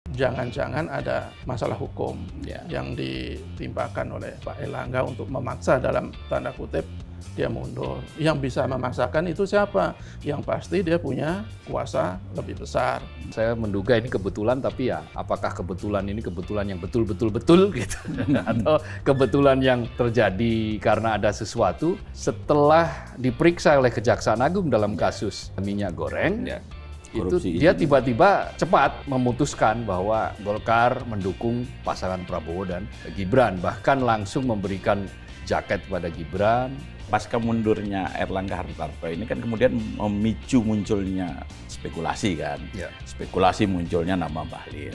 Jangan-jangan ada masalah hukum yang ditimpakan oleh Pak Erlangga untuk memaksa dalam tanda kutip dia mundur. Yang bisa memaksakan itu siapa? Yang pasti dia punya kuasa lebih besar. Saya menduga ini kebetulan, tapi ya apakah kebetulan ini kebetulan yang betul-betul gitu atau kebetulan yang terjadi karena ada sesuatu setelah diperiksa oleh Kejaksaan Agung dalam kasus minyak goreng. Itu dia tiba-tiba cepat memutuskan bahwa Golkar mendukung pasangan Prabowo dan Gibran, bahkan langsung memberikan jaket pada Gibran. Pasca mundurnya Erlangga Hartarto ini kan kemudian memicu munculnya spekulasi kan. Spekulasi munculnya nama Bahlil.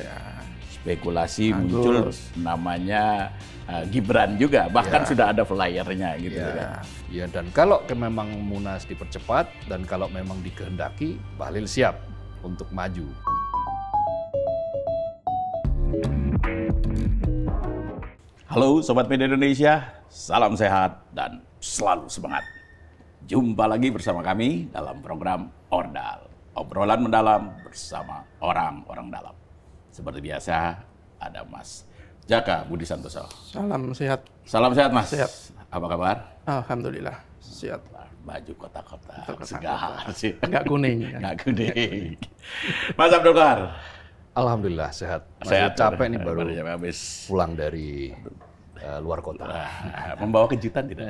Spekulasi muncul namanya Gibran juga, bahkan sudah ada flyernya gitu kan. Ya, dan kalau memang Munas dipercepat dan kalau memang dikehendaki, Bahlil siap untuk maju. Halo Sobat Media Indonesia, salam sehat dan selalu semangat. Jumpa lagi bersama kami dalam program Ordal, obrolan mendalam bersama orang-orang dalam. Seperti biasa, ada Mas Jaka Budi Santoso. Salam sehat. Salam sehat, Mas. Sehat. Apa kabar? Alhamdulillah, sehat. Baju kotak-kotak, segar sih. Enggak kuning. Enggak kuning. Mas Abdulkar. Alhamdulillah sehat. Sehat. Capek nih baru habis pulang dari luar kota. Membawa kejutan tidak?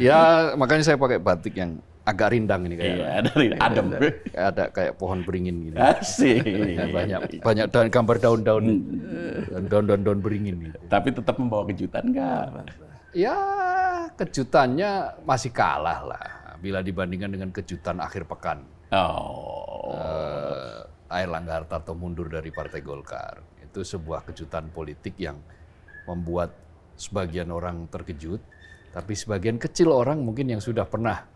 Ya, makanya saya pakai batik yang agak rindang ini kayak. Iya, dari adem. Ada kayak pohon beringin gini. Asik. Banyak gambar daun-daun daun-daun beringin gitu. Tapi tetap membawa kejutan enggak? Ya, kejutannya masih kalah lah bila dibandingkan dengan kejutan akhir pekan. Erlangga Hartarto mundur dari Partai Golkar. Itu sebuah kejutan politik yang membuat sebagian orang terkejut, tapi sebagian kecil orang mungkin yang sudah pernah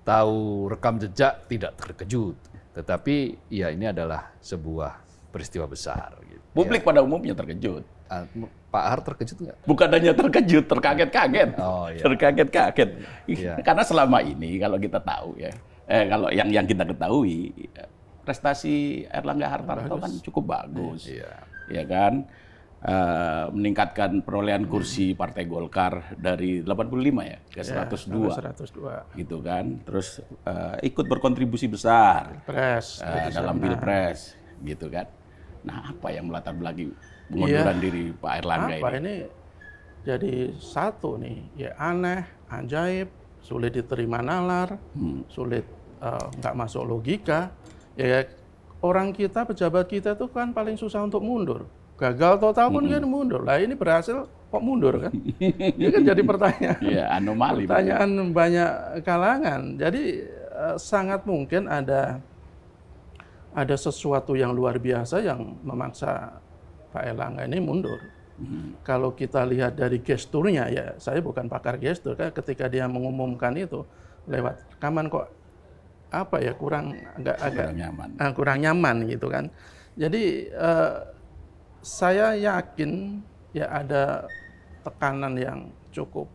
tahu rekam jejak tidak terkejut. Tetapi ya ini adalah sebuah peristiwa besar. Gitu. Publik pada umumnya terkejut. Pak Har terkejut nggak? Bukan hanya terkejut, terkaget-kaget. Oh, iya. Terkaget-kaget. Iya. Karena selama ini kalau kita tahu ya, kalau yang kita ketahui, prestasi Erlangga Hartarto kan cukup bagus. Ya kan? Meningkatkan perolehan kursi Partai Golkar dari 85 ya ke 102. 102. Gitu kan. Terus ikut berkontribusi besar dalam Pilpres gitu kan. Nah, apa yang melatar belakangi pengunduran diri Pak Erlangga ini jadi satu nih, ya aneh, ajaib, sulit diterima nalar, sulit nggak masuk logika. Ya orang kita, pejabat kita tuh kan paling susah untuk mundur. Gagal total pun kan mundur. Lah ini berhasil kok mundur kan? Ini kan jadi pertanyaan. Iya, anomali. Pertanyaan banyak kalangan. Jadi sangat mungkin ada sesuatu yang luar biasa yang memaksa Pak Erlangga ini mundur. Kalau kita lihat dari gesturnya, ya saya bukan pakar gestur, kan ketika dia mengumumkan itu lewat rekaman kok apa ya kurang nyaman gitu kan. Jadi saya yakin ya ada tekanan yang cukup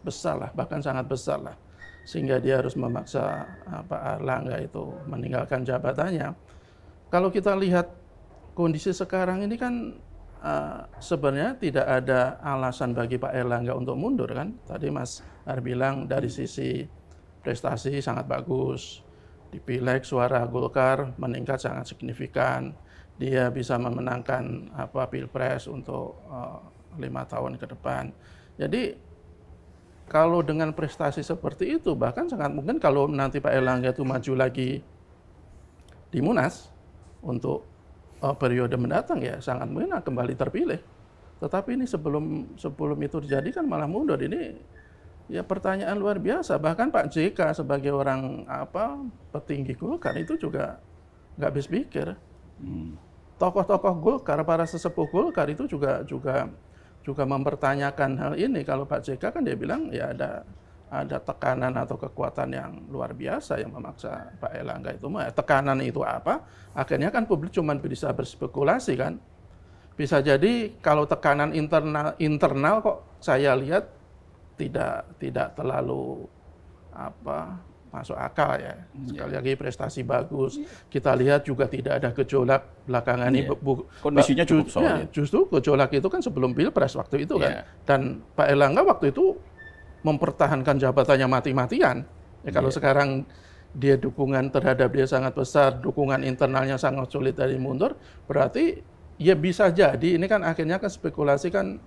besar lah, bahkan sangat besar lah, sehingga dia harus memaksa Pak Erlangga itu meninggalkan jabatannya. Kalau kita lihat kondisi sekarang ini kan sebenarnya tidak ada alasan bagi Pak Erlangga untuk mundur kan. Tadi Mas Har bilang dari sisi prestasi sangat bagus. Di Pileg suara Golkar meningkat sangat signifikan. Dia bisa memenangkan Pilpres untuk 5 tahun ke depan. Jadi kalau dengan prestasi seperti itu, bahkan sangat mungkin kalau nanti Pak Erlangga itu maju lagi di Munas untuk periode mendatang, ya sangat mungkin kembali terpilih. Tetapi ini sebelum itu terjadi kan malah mundur. Ini ya pertanyaan luar biasa. Bahkan Pak JK sebagai orang petinggi Golkar itu juga nggak habis pikir. Tokoh-tokoh Golkar, para sesepuh Golkar itu juga mempertanyakan hal ini. Kalau Pak JK kan dia bilang ya ada tekanan atau kekuatan yang luar biasa yang memaksa Pak Erlangga itu. Tekanan itu apa? Akhirnya kan publik cuma bisa berspekulasi kan. Bisa jadi kalau tekanan internal kok saya lihat tidak terlalu masuk akal ya. Sekali lagi prestasi bagus. Kita lihat juga tidak ada gejolak belakangan ini. Kondisinya cukup solid. Justru gejolak itu kan sebelum Pilpres waktu itu kan. Dan Pak Erlangga waktu itu mempertahankan jabatannya mati-matian. Ya, kalau sekarang dia dukungan terhadap dia sangat besar, dukungan internalnya sangat sulit dari mundur, berarti ya bisa jadi ini kan akhirnya kan spekulasi kan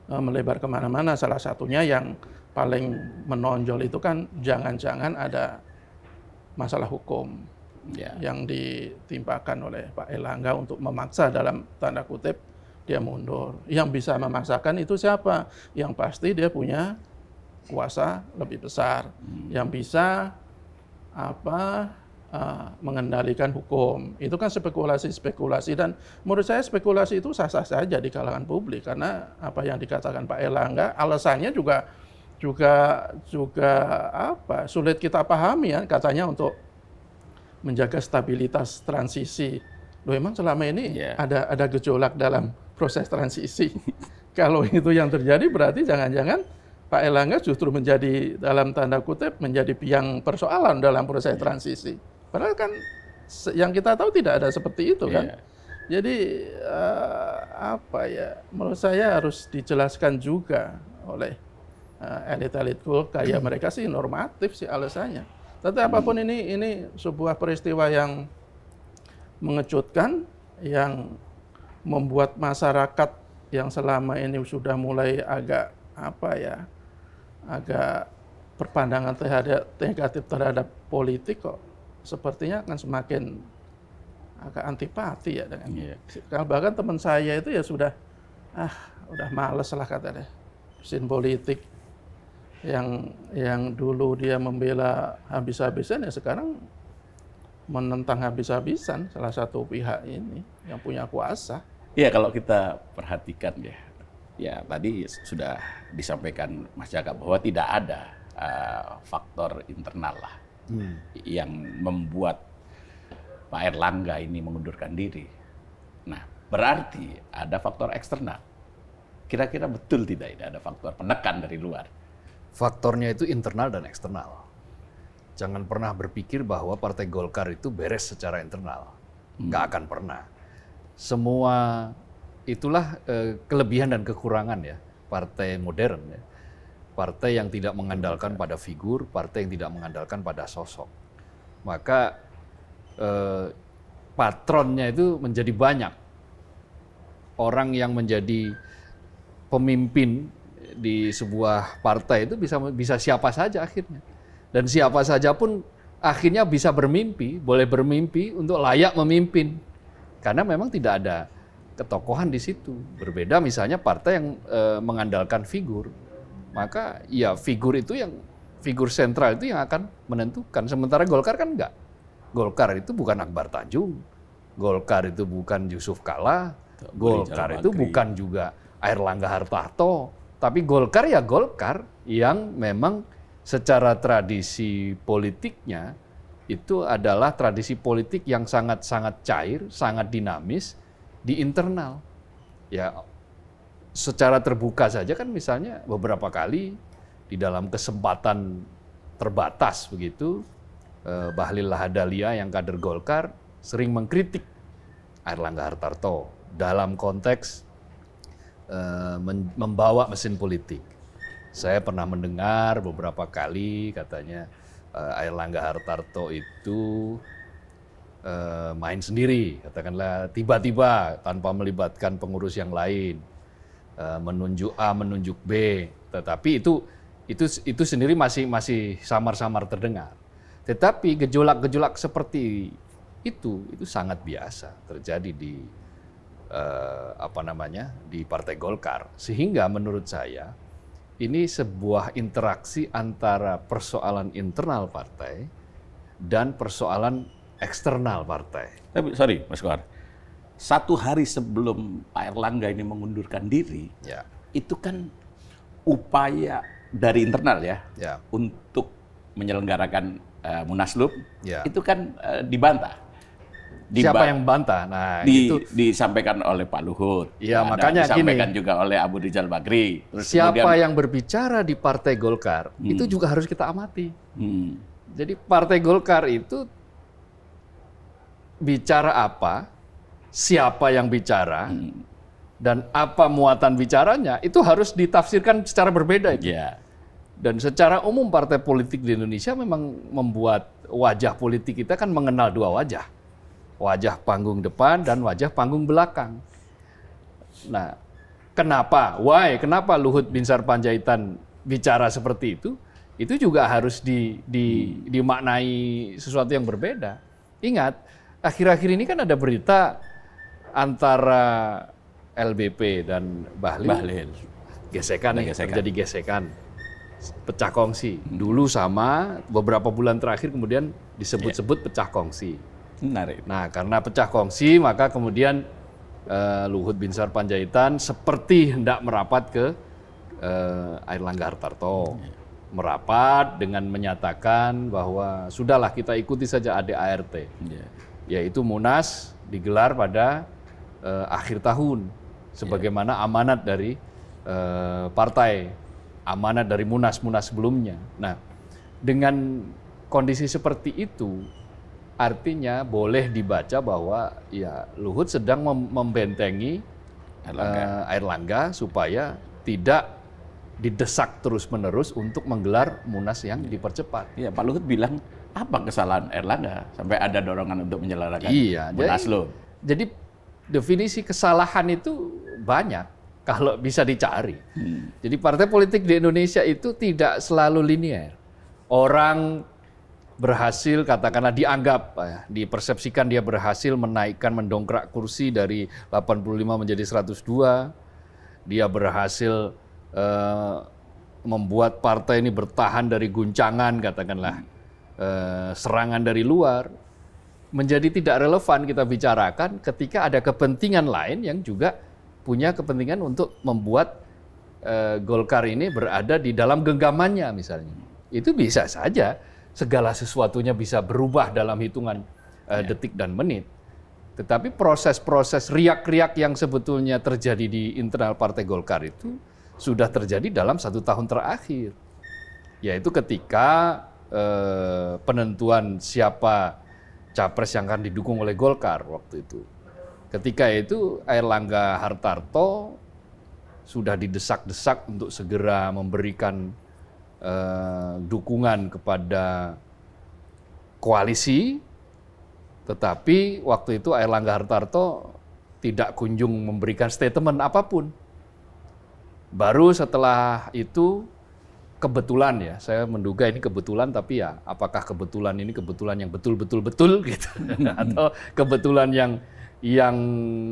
melebar kemana-mana. Salah satunya yang paling menonjol itu kan jangan-jangan ada masalah hukum yang ditimpakan oleh Pak Erlangga untuk memaksa dalam tanda kutip dia mundur. Yang bisa memaksakan itu siapa? Yang pasti dia punya kuasa lebih besar, yang bisa mengendalikan hukum. Itu kan spekulasi dan menurut saya spekulasi itu sah-sah saja di kalangan publik karena apa yang dikatakan Pak Erlangga alasannya juga sulit kita pahami ya, katanya untuk menjaga stabilitas transisi. Loh, emang selama ini ada gejolak dalam proses transisi. Kalau itu yang terjadi berarti jangan-jangan Pak Erlangga justru menjadi dalam tanda kutip menjadi biang persoalan dalam proses transisi. Padahal kan yang kita tahu tidak ada seperti itu kan. Jadi menurut saya harus dijelaskan juga oleh elit-elit Golkar. Ya mereka sih normatif sih alasannya. Tapi apapun ini sebuah peristiwa yang mengejutkan, yang membuat masyarakat yang selama ini sudah mulai agak berpandangan negatif terhadap politik kok sepertinya akan semakin agak antipati ya dengan. Kalau bahkan teman saya itu ya udah males lah katanya mesin politik yang dulu dia membela habis-habisan ya sekarang menentang habis-habisan salah satu pihak ini yang punya kuasa. Iya, kalau kita perhatikan ya tadi sudah disampaikan Mas Jaka bahwa tidak ada faktor internal lah yang membuat Pak Erlangga ini mengundurkan diri. Nah, berarti ada faktor eksternal. Kira-kira betul tidak ini ada faktor penekan dari luar? Faktornya itu internal dan eksternal. Jangan pernah berpikir bahwa Partai Golkar itu beres secara internal. Nggak akan pernah. Semua itulah kelebihan dan kekurangan ya partai modern ya. Partai yang tidak mengandalkan pada figur, partai yang tidak mengandalkan pada sosok. Maka patronnya itu menjadi banyak. Orang yang menjadi pemimpin di sebuah partai itu bisa siapa saja akhirnya. Dan siapa saja pun akhirnya bisa bermimpi, boleh bermimpi untuk layak memimpin. Karena memang tidak ada ketokohan di situ. Berbeda misalnya partai yang mengandalkan figur. Maka ya figur sentral itu yang akan menentukan. Sementara Golkar kan enggak. Golkar itu bukan Akbar Tanjung. Golkar itu bukan Yusuf Kalla. Golkar itu bukan juga Airlangga Hartarto. Tapi Golkar ya Golkar yang memang secara tradisi politiknya itu adalah tradisi politik yang sangat-sangat cair, sangat dinamis di internal. Ya, secara terbuka saja kan misalnya beberapa kali di dalam kesempatan terbatas begitu, Bahlil Lahadalia yang kader Golkar sering mengkritik Airlangga Hartarto dalam konteks membawa mesin politik. Saya pernah mendengar beberapa kali katanya Airlangga Hartarto itu main sendiri, katakanlah tiba-tiba tanpa melibatkan pengurus yang lain, menunjuk A, menunjuk B, tetapi itu sendiri masih samar-samar terdengar. Tetapi gejolak-gejolak seperti itu sangat biasa terjadi di di Partai Golkar, sehingga menurut saya ini sebuah interaksi antara persoalan internal partai dan persoalan eksternal partai. Tapi sorry Mas Kohar, 1 hari sebelum Pak Erlangga ini mengundurkan diri, itu kan upaya dari internal untuk menyelenggarakan Munaslup, itu kan dibantah. Siapa yang bantah? Nah, itu disampaikan oleh Pak Luhut. Ya, makanya disampaikan juga oleh Abu Rizal Bakri. Terus siapa yang berbicara di Partai Golkar itu juga harus kita amati. Jadi Partai Golkar itu bicara apa, siapa yang bicara, dan apa muatan bicaranya, itu harus ditafsirkan secara berbeda. Iya. Dan secara umum partai politik di Indonesia memang membuat wajah politik kita kan mengenal dua wajah. Wajah panggung depan dan wajah panggung belakang. Nah, kenapa? Kenapa Luhut Binsar Panjaitan bicara seperti itu? Itu juga harus dimaknai sesuatu yang berbeda. Ingat, akhir-akhir ini kan ada berita antara LBP dan Bahlil. Gesekan, terjadi gesekan. Pecah kongsi. Dulu sama, beberapa bulan terakhir kemudian disebut-sebut pecah kongsi. Menarik. Nah, karena pecah kongsi, maka kemudian Luhut Binsar Panjaitan seperti hendak merapat ke Airlangga Hartarto. Merapat dengan menyatakan bahwa sudahlah kita ikuti saja ADART. Yaitu Munas digelar pada akhir tahun. Sebagaimana amanat dari partai. Amanat dari Munas sebelumnya. Nah, dengan kondisi seperti itu, artinya boleh dibaca bahwa ya Luhut sedang membentengi Airlangga supaya tidak didesak terus-menerus untuk menggelar Munas yang dipercepat. Iya, Pak Luhut bilang apa kesalahan Airlangga sampai ada dorongan untuk menyelenggarakan Munaslup. Jadi definisi kesalahan itu banyak. Kalau bisa dicari. Jadi partai politik di Indonesia itu tidak selalu linear. Orang berhasil, katakanlah dianggap, dipersepsikan dia berhasil menaikkan, mendongkrak kursi dari 85 menjadi 102. Dia berhasil membuat partai ini bertahan dari guncangan, katakanlah serangan dari luar. Menjadi tidak relevan kita bicarakan ketika ada kepentingan lain yang juga punya kepentingan untuk membuat Golkar ini berada di dalam genggamannya misalnya. Itu bisa saja segala sesuatunya bisa berubah dalam hitungan detik dan menit. Tetapi proses-proses riak-riak yang sebetulnya terjadi di internal Partai Golkar itu sudah terjadi dalam 1 tahun terakhir. Yaitu ketika penentuan siapa capres yang akan didukung oleh Golkar waktu itu. Ketika itu Airlangga Hartarto sudah didesak-desak untuk segera memberikan dukungan kepada koalisi, tetapi waktu itu Airlangga Hartarto tidak kunjung memberikan statement apapun. Baru setelah itu kebetulan ya, saya menduga ini kebetulan, tapi ya apakah kebetulan ini kebetulan yang betul-betul gitu atau kebetulan yang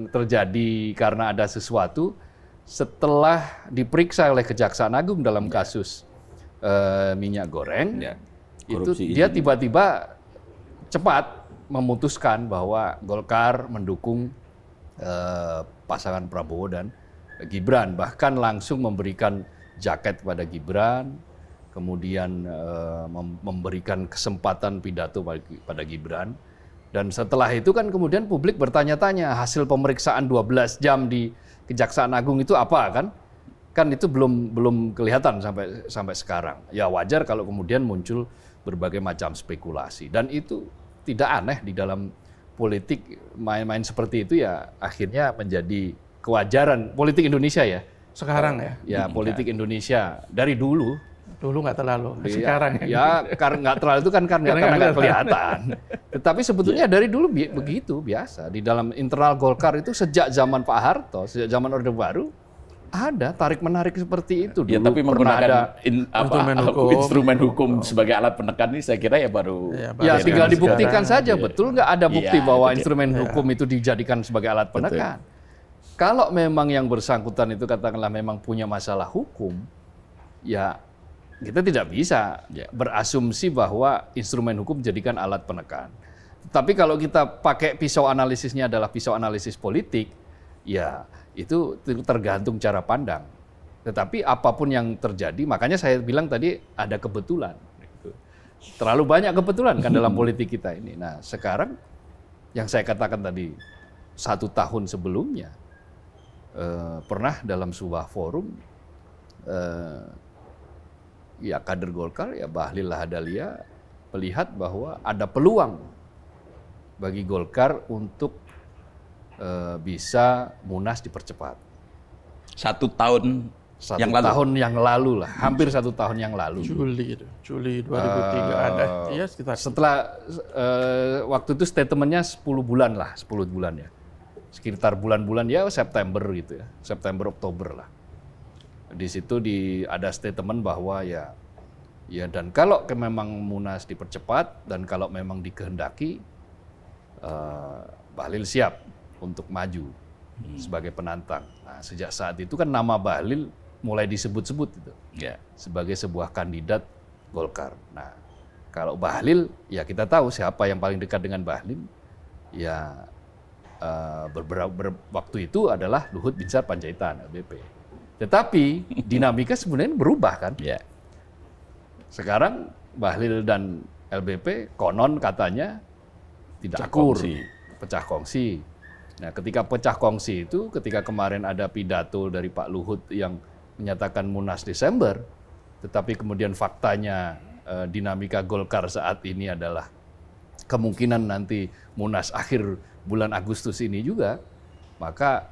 terjadi karena ada sesuatu setelah diperiksa oleh Kejaksaan Agung dalam kasus minyak goreng, itu dia tiba-tiba cepat memutuskan bahwa Golkar mendukung pasangan Prabowo dan Gibran, bahkan langsung memberikan jaket pada Gibran, kemudian memberikan kesempatan pidato pada Gibran. Dan setelah itu kan kemudian publik bertanya-tanya hasil pemeriksaan 12 jam di Kejaksaan Agung itu apa kan? Kan itu belum kelihatan sampai sekarang. Ya wajar kalau kemudian muncul berbagai macam spekulasi. Dan itu tidak aneh di dalam politik, main-main seperti itu ya akhirnya menjadi kewajaran politik Indonesia ya. Sekarang ya? Ya politik Indonesia dari dulu. Dulu nggak terlalu, sekarang ya karena nggak terlalu itu kan karena nggak kelihatan. Tetapi sebetulnya dari dulu begitu biasa di dalam internal Golkar itu sejak zaman Pak Harto, sejak zaman Orde Baru ada tarik menarik seperti itu. Ya, dulu tapi menggunakan instrumen hukum Oh. sebagai alat penekan ini saya kira ya baru. Ya tinggal dibuktikan saja, betul nggak ada bukti bahwa itu instrumen hukum itu dijadikan sebagai alat penekan. Kalau memang yang bersangkutan itu katakanlah memang punya masalah hukum, ya kita tidak bisa berasumsi bahwa instrumen hukum dijadikan alat penekan. Tapi kalau kita pakai pisau analisisnya adalah pisau analisis politik, ya itu tergantung cara pandang. Tetapi apapun yang terjadi, makanya saya bilang tadi ada kebetulan. Terlalu banyak kebetulan kan dalam politik kita ini. Nah sekarang yang saya katakan tadi 1 tahun sebelumnya, pernah dalam sebuah forum, ya kader Golkar, ya Bahlil Lahadalia melihat bahwa ada peluang bagi Golkar untuk bisa Munas dipercepat. 1 tahun yang lalu. Tahun yang lalu lah, hampir 1 tahun yang lalu. Juli 2003 ada. Iya sekitar. Setelah waktu itu statementnya 10 bulan lah, 10 bulan ya. Sekitar bulan-bulan ya September gitu ya, September Oktober lah. Di situ ada statement bahwa ya dan kalau memang Munas dipercepat dan kalau memang dikehendaki, Bahlil siap untuk maju sebagai penantang. Nah, sejak saat itu kan nama Bahlil mulai disebut-sebut itu sebagai sebuah kandidat Golkar. Nah, kalau Bahlil ya kita tahu siapa yang paling dekat dengan Bahlil ya waktu itu adalah Luhut Binsar Panjaitan LBP. Tetapi dinamika sebenarnya berubah kan? Sekarang Bahlil dan LBP konon katanya tidak akur, pecah kongsi. Nah, ketika pecah kongsi itu, ketika kemarin ada pidato dari Pak Luhut yang menyatakan Munas Desember, tetapi kemudian faktanya dinamika Golkar saat ini adalah kemungkinan nanti Munas akhir bulan Agustus ini juga, maka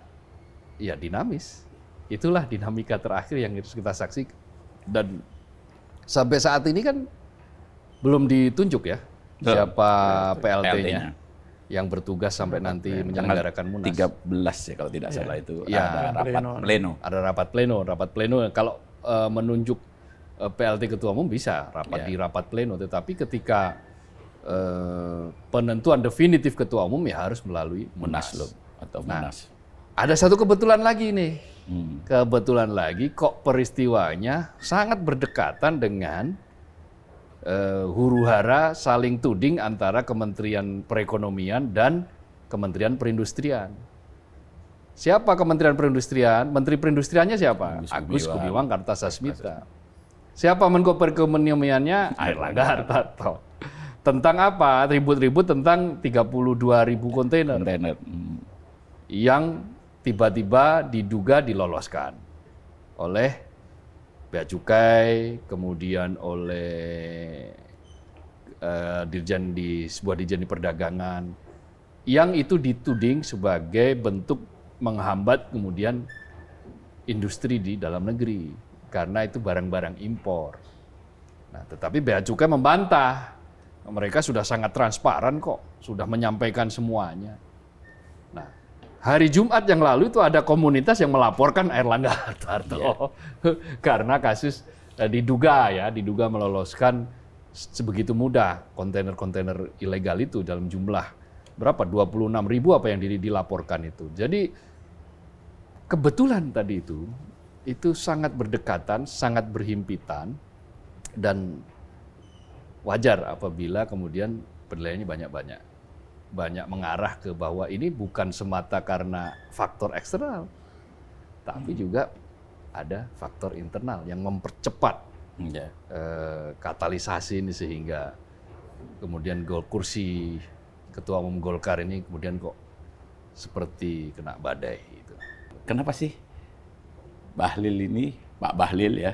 ya dinamis. Itulah dinamika terakhir yang harus kita saksikan. Dan sampai saat ini kan belum ditunjuk ya siapa PLT-nya yang bertugas sampai nanti menyelenggarakan Munas. 13 ya kalau tidak salah itu ada rapat pleno. Ada rapat pleno. Kalau menunjuk PLT Ketua Umum bisa di rapat pleno, tetapi ketika penentuan definitif Ketua Umum ya harus melalui Munas. Munas. Ada satu kebetulan lagi nih. Kebetulan lagi kok peristiwanya sangat berdekatan dengan huru-hara saling tuding antara Kementerian Perekonomian dan Kementerian Perindustrian. Siapa Kementerian Perindustrian? Menteri Perindustriannya siapa? Agus Gumiwang Kartasasmita. Siapa Menko Perekonomiannya? Airlangga Hartarto. Tentang apa? Ribut-ribut tentang 32.000 kontainer yang tiba-tiba diduga diloloskan oleh Bea Cukai, kemudian oleh sebuah dirjen di perdagangan, yang itu dituding sebagai bentuk menghambat kemudian industri di dalam negeri, karena itu barang-barang impor. Nah, tetapi Bea Cukai membantah, mereka sudah sangat transparan kok, sudah menyampaikan semuanya. Nah, hari Jumat yang lalu itu ada komunitas yang melaporkan Airlangga Hartarto karena kasus diduga meloloskan sebegitu mudah kontainer-kontainer ilegal itu dalam jumlah berapa? 26.000 apa yang dilaporkan itu. Jadi kebetulan tadi itu sangat berdekatan, sangat berhimpitan, dan wajar apabila kemudian penilaiannya banyak mengarah ke bahwa ini bukan semata karena faktor eksternal, tapi juga ada faktor internal yang mempercepat katalisasi ini, sehingga kemudian kursi Ketua Umum Golkar ini kemudian kok seperti kena badai. Gitu. Kenapa sih Bahlil ini, Pak Bahlil ya,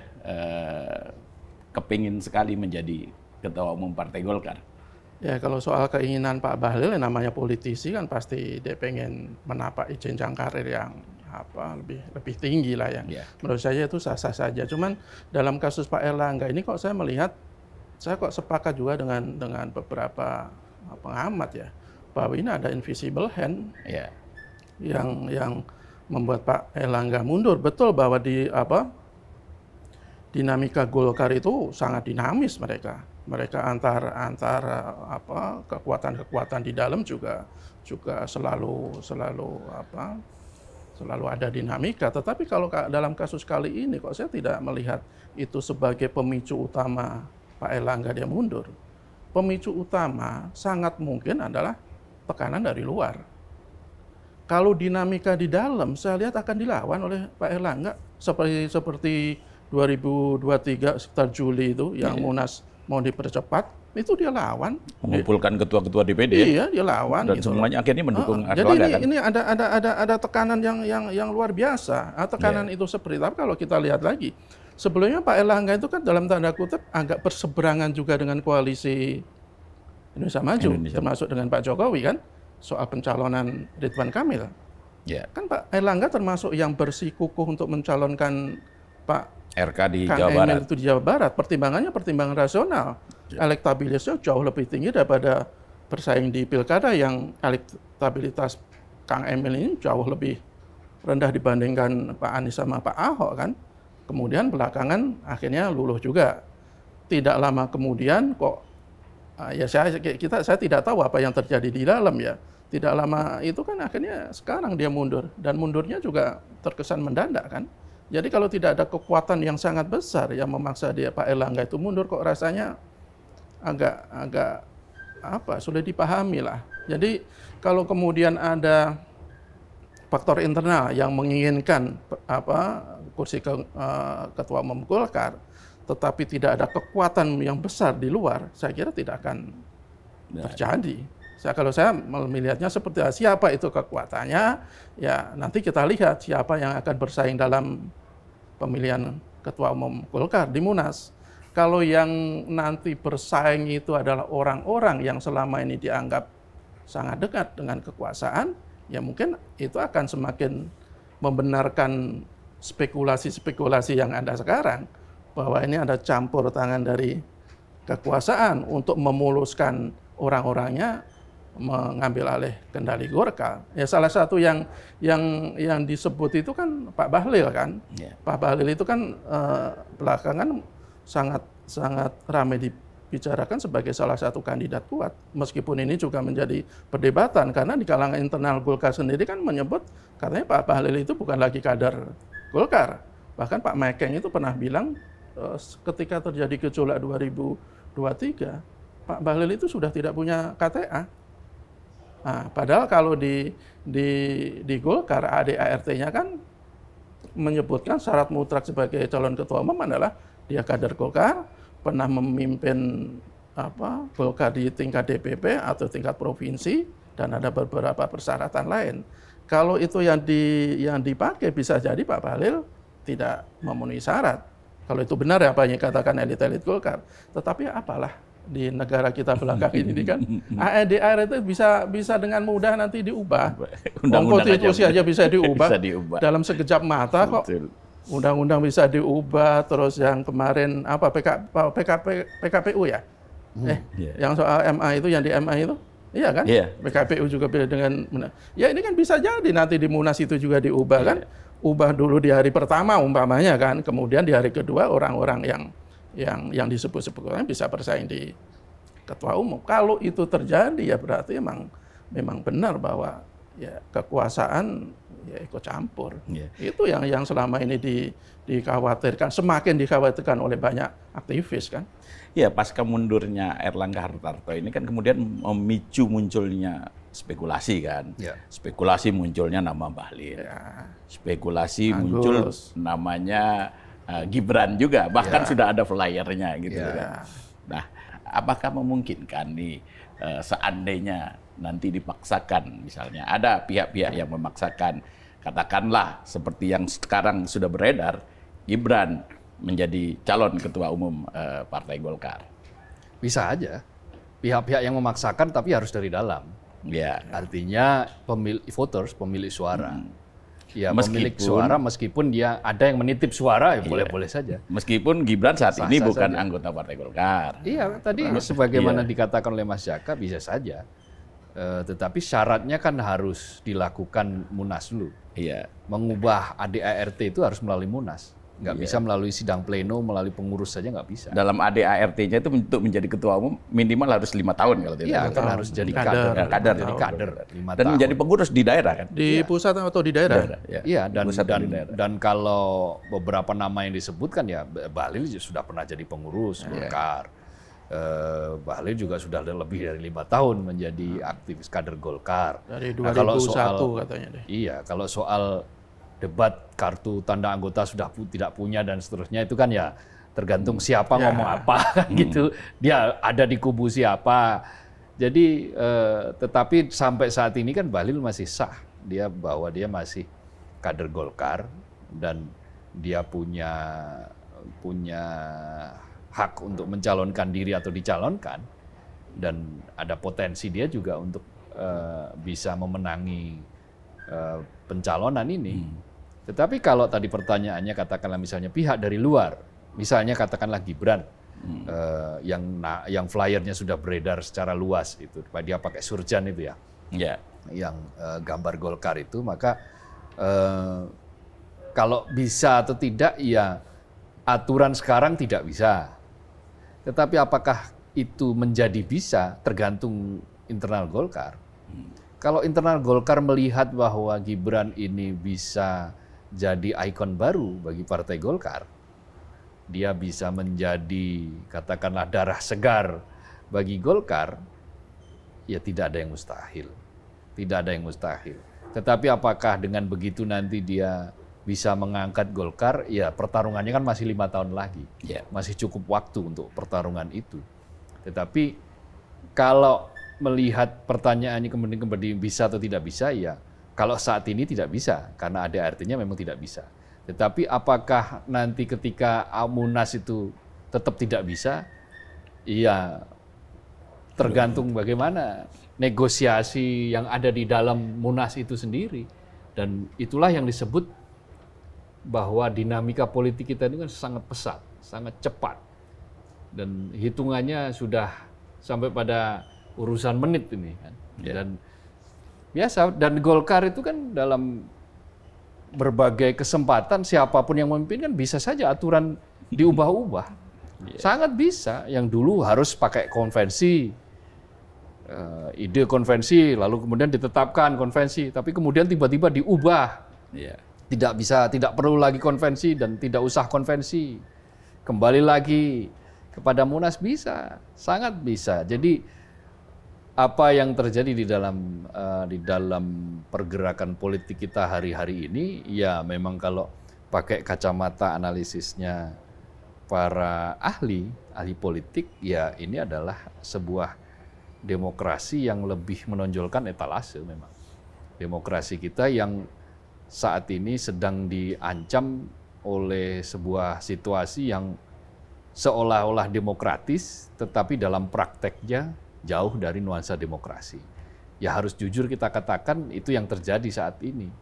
kepingin sekali menjadi Ketua Umum Partai Golkar? Ya, kalau soal keinginan Pak Bahlil, namanya politisi kan pasti dia pengen menapak jenjang karir yang lebih tinggi lah ya. Menurut saya itu sah-sah saja. Cuman dalam kasus Pak Airlangga ini kok saya melihat, saya kok sepakat juga dengan beberapa pengamat ya, bahwa ini ada invisible hand yang membuat Pak Airlangga mundur. Betul bahwa dinamika Golkar itu sangat dinamis mereka antar kekuatan-kekuatan di dalam juga selalu ada dinamika. Tetapi kalau dalam kasus kali ini kok saya tidak melihat itu sebagai pemicu utama Pak Airlangga dia mundur. Pemicu utama sangat mungkin adalah tekanan dari luar. Kalau dinamika di dalam saya lihat akan dilawan oleh Pak Airlangga seperti 2023 sekitar Juli itu yang Munas mau dipercepat, itu dia lawan. Mengumpulkan ketua-ketua DPD. Iya, dia lawan. Dan gitu semuanya akhirnya mendukung Airlangga. Jadi ini ada tekanan yang luar biasa. Tekanan itu seperti apa? Kalau kita lihat lagi, sebelumnya Pak Airlangga itu kan dalam tanda kutip agak berseberangan juga dengan koalisi Indonesia Maju, Indonesia. termasuk dengan Pak Jokowi kan, soal pencalonan Ridwan Kamil. Ya. Kan Pak Erlangga termasuk yang bersikukuh untuk mencalonkan Pak RK di Kang Jawa Barat. Emil itu di Jawa Barat. Pertimbangannya pertimbangan rasional. Elektabilitasnya jauh lebih tinggi daripada bersaing di pilkada yang elektabilitas Kang Emil ini jauh lebih rendah dibandingkan Pak Anies sama Pak Ahok kan. Kemudian belakangan akhirnya luluh juga. Tidak lama kemudian kok ya saya tidak tahu apa yang terjadi di dalam ya. Tidak lama itu kan akhirnya sekarang dia mundur dan mundurnya juga terkesan mendadak kan. Jadi kalau tidak ada kekuatan yang sangat besar yang memaksa dia Pak Erlangga itu mundur kok rasanya agak sulit dipahami lah. Jadi kalau kemudian ada faktor internal yang menginginkan kursi ketua umum Golkar, tetapi tidak ada kekuatan yang besar di luar, saya kira tidak akan terjadi. Kalau saya melihatnya seperti siapa itu kekuatannya, ya nanti kita lihat siapa yang akan bersaing dalam pemilihan ketua umum Golkar di Munas. Kalau yang nanti bersaing itu adalah orang-orang yang selama ini dianggap sangat dekat dengan kekuasaan, ya mungkin itu akan semakin membenarkan spekulasi-spekulasi yang ada sekarang, bahwa ini ada campur tangan dari kekuasaan untuk memuluskan orang-orangnya mengambil alih kendali Golkar. Ya salah satu yang disebut itu kan Pak Bahlil kan. Yeah. Pak Bahlil itu kan belakangan sangat ramai dibicarakan sebagai salah satu kandidat kuat. Meskipun ini juga menjadi perdebatan karena di kalangan internal Golkar sendiri kan menyebut katanya Pak Bahlil itu bukan lagi kader Golkar. Bahkan Pak Mekeng itu pernah bilang ketika terjadi gejolak 2023, Pak Bahlil itu sudah tidak punya KTA. Nah, padahal kalau di Golkar ADART-nya kan menyebutkan syarat mutlak sebagai calon ketua umum adalah dia kader Golkar, pernah memimpin Golkar di tingkat DPP atau tingkat provinsi dan ada beberapa persyaratan lain. Kalau itu yang dipakai bisa jadi Pak Bahlil tidak memenuhi syarat. Kalau itu benar ya apa yang dikatakan elit-elit Golkar. Tetapi apalah di negara kita belakang ini kan ADR itu bisa dengan mudah nanti diubah. Konstitusi aja bisa diubah. Dalam sekejap mata kok. Undang-undang bisa diubah. Terus yang kemarin PKPU ya? Yang soal MA itu yang di MA itu? Iya kan? PKPU juga pilih dengan ya ini kan bisa jadi nanti di Munas itu juga diubah kan? Ubah dulu di hari pertama umpamanya kan. Kemudian di hari kedua orang-orang yang disebut-sebutnya bisa bersaing di ketua umum. Kalau itu terjadi ya berarti memang benar bahwa ya kekuasaan ya ikut campur. Itu yang selama ini dikhawatirkan, semakin dikhawatirkan oleh banyak aktivis kan. Ya, pasca mundurnya Erlangga Hartarto ini kan kemudian memicu munculnya spekulasi kan. Spekulasi munculnya nama Bahlil. Spekulasi muncul namanya Gibran juga, bahkan sudah ada flyernya gitu kan. Nah, apakah memungkinkan nih seandainya nanti dipaksakan, misalnya ada pihak-pihak yang memaksakan, katakanlah seperti yang sekarang sudah beredar, Gibran menjadi calon ketua umum Partai Golkar? Bisa aja, pihak-pihak yang memaksakan tapi harus dari dalam. Artinya pemilik suara. Ya, pemilik suara meskipun dia ada yang menitip suara ya boleh-boleh saja. Meskipun Gibran saat ini bukan anggota Partai Golkar. Iya, tadi sebagaimana dikatakan oleh Mas Jaka bisa saja. Tetapi syaratnya kan harus dilakukan Munas dulu. Mengubah ADART itu harus melalui Munas. Nggak bisa melalui sidang pleno, melalui pengurus saja nggak bisa. Dalam ADART-nya itu untuk menjadi ketua umum minimal harus 5 tahun kalau tidak. Iya, kan harus jadi kader. Jadi kader. 5 dan tahun. menjadi pengurus di daerah kan? Di pusat atau di daerah? Iya, dan kalau beberapa nama yang disebutkan ya Bahlil sudah pernah jadi pengurus Golkar. Bahlil juga sudah lebih dari 5 tahun menjadi aktivis kader Golkar. Dari 2001 katanya deh. Iya, kalau soal debat kartu tanda anggota sudah tidak punya dan seterusnya itu kan ya tergantung siapa ngomong apa gitu. Dia ada di kubu siapa. Jadi tetapi sampai saat ini kan Bahlil masih sah. Bahwa dia masih kader Golkar dan dia punya hak untuk mencalonkan diri atau dicalonkan. dan ada potensi dia juga untuk bisa memenangi pencalonan ini. Tetapi kalau tadi pertanyaannya katakanlah misalnya pihak dari luar, misalnya katakanlah Gibran, yang flyernya sudah beredar secara luas itu, dia pakai surjan itu ya, yang gambar Golkar itu, maka kalau bisa atau tidak, ya aturan sekarang tidak bisa. Tetapi apakah itu menjadi bisa tergantung internal Golkar. Kalau internal Golkar melihat bahwa Gibran ini bisa jadi ikon baru bagi Partai Golkar, dia bisa menjadi katakanlah darah segar bagi Golkar, ya tidak ada yang mustahil. Tidak ada yang mustahil. Tetapi apakah dengan begitu nanti dia bisa mengangkat Golkar, ya pertarungannya kan masih 5 tahun lagi. Masih cukup waktu untuk pertarungan itu. Tetapi kalau melihat pertanyaannya kemudian bisa atau tidak bisa, ya kalau saat ini tidak bisa, karena ada artinya memang tidak bisa. Tetapi apakah nanti ketika Munas itu tetap tidak bisa, ya tergantung bagaimana negosiasi yang ada di dalam Munas itu sendiri. Dan itulah yang disebut bahwa dinamika politik kita ini kan sangat pesat, sangat cepat. Dan hitungannya sudah sampai pada urusan menit ini kan. Dan biasa, dan Golkar itu kan dalam berbagai kesempatan siapapun yang memimpin kan bisa saja aturan diubah-ubah. Sangat bisa. Yang dulu harus pakai konvensi, ide konvensi, lalu kemudian ditetapkan konvensi, tapi kemudian tiba-tiba diubah. Tidak bisa, tidak perlu lagi konvensi dan tidak usah konvensi. Kembali lagi kepada Munas bisa, sangat bisa. Jadi apa yang terjadi di dalam pergerakan politik kita hari-hari ini, ya memang kalau pakai kacamata analisisnya para ahli politik, ya ini adalah sebuah demokrasi yang lebih menonjolkan etalase memang. Demokrasi kita yang saat ini sedang diancam oleh sebuah situasi yang seolah-olah demokratis, tetapi dalam prakteknya jauh dari nuansa demokrasi. Ya harus jujur kita katakan itu yang terjadi saat ini.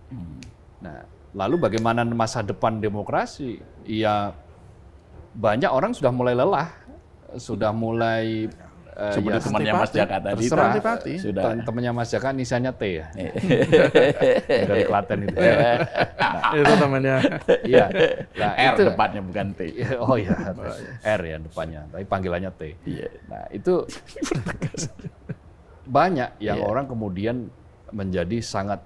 Nah, lalu bagaimana masa depan demokrasi? Ya banyak orang sudah mulai lelah, sudah mulai seperti temannya Mas Jaka tadi. Sudah temannya Mas Jaka nisannya T ya. Dari Klaten itu. Itu temannya. Iya. Nah, R itu depannya bukan T. Oh iya, R ya depannya, tapi panggilannya T. Nah, itu banyak yang orang kemudian menjadi sangat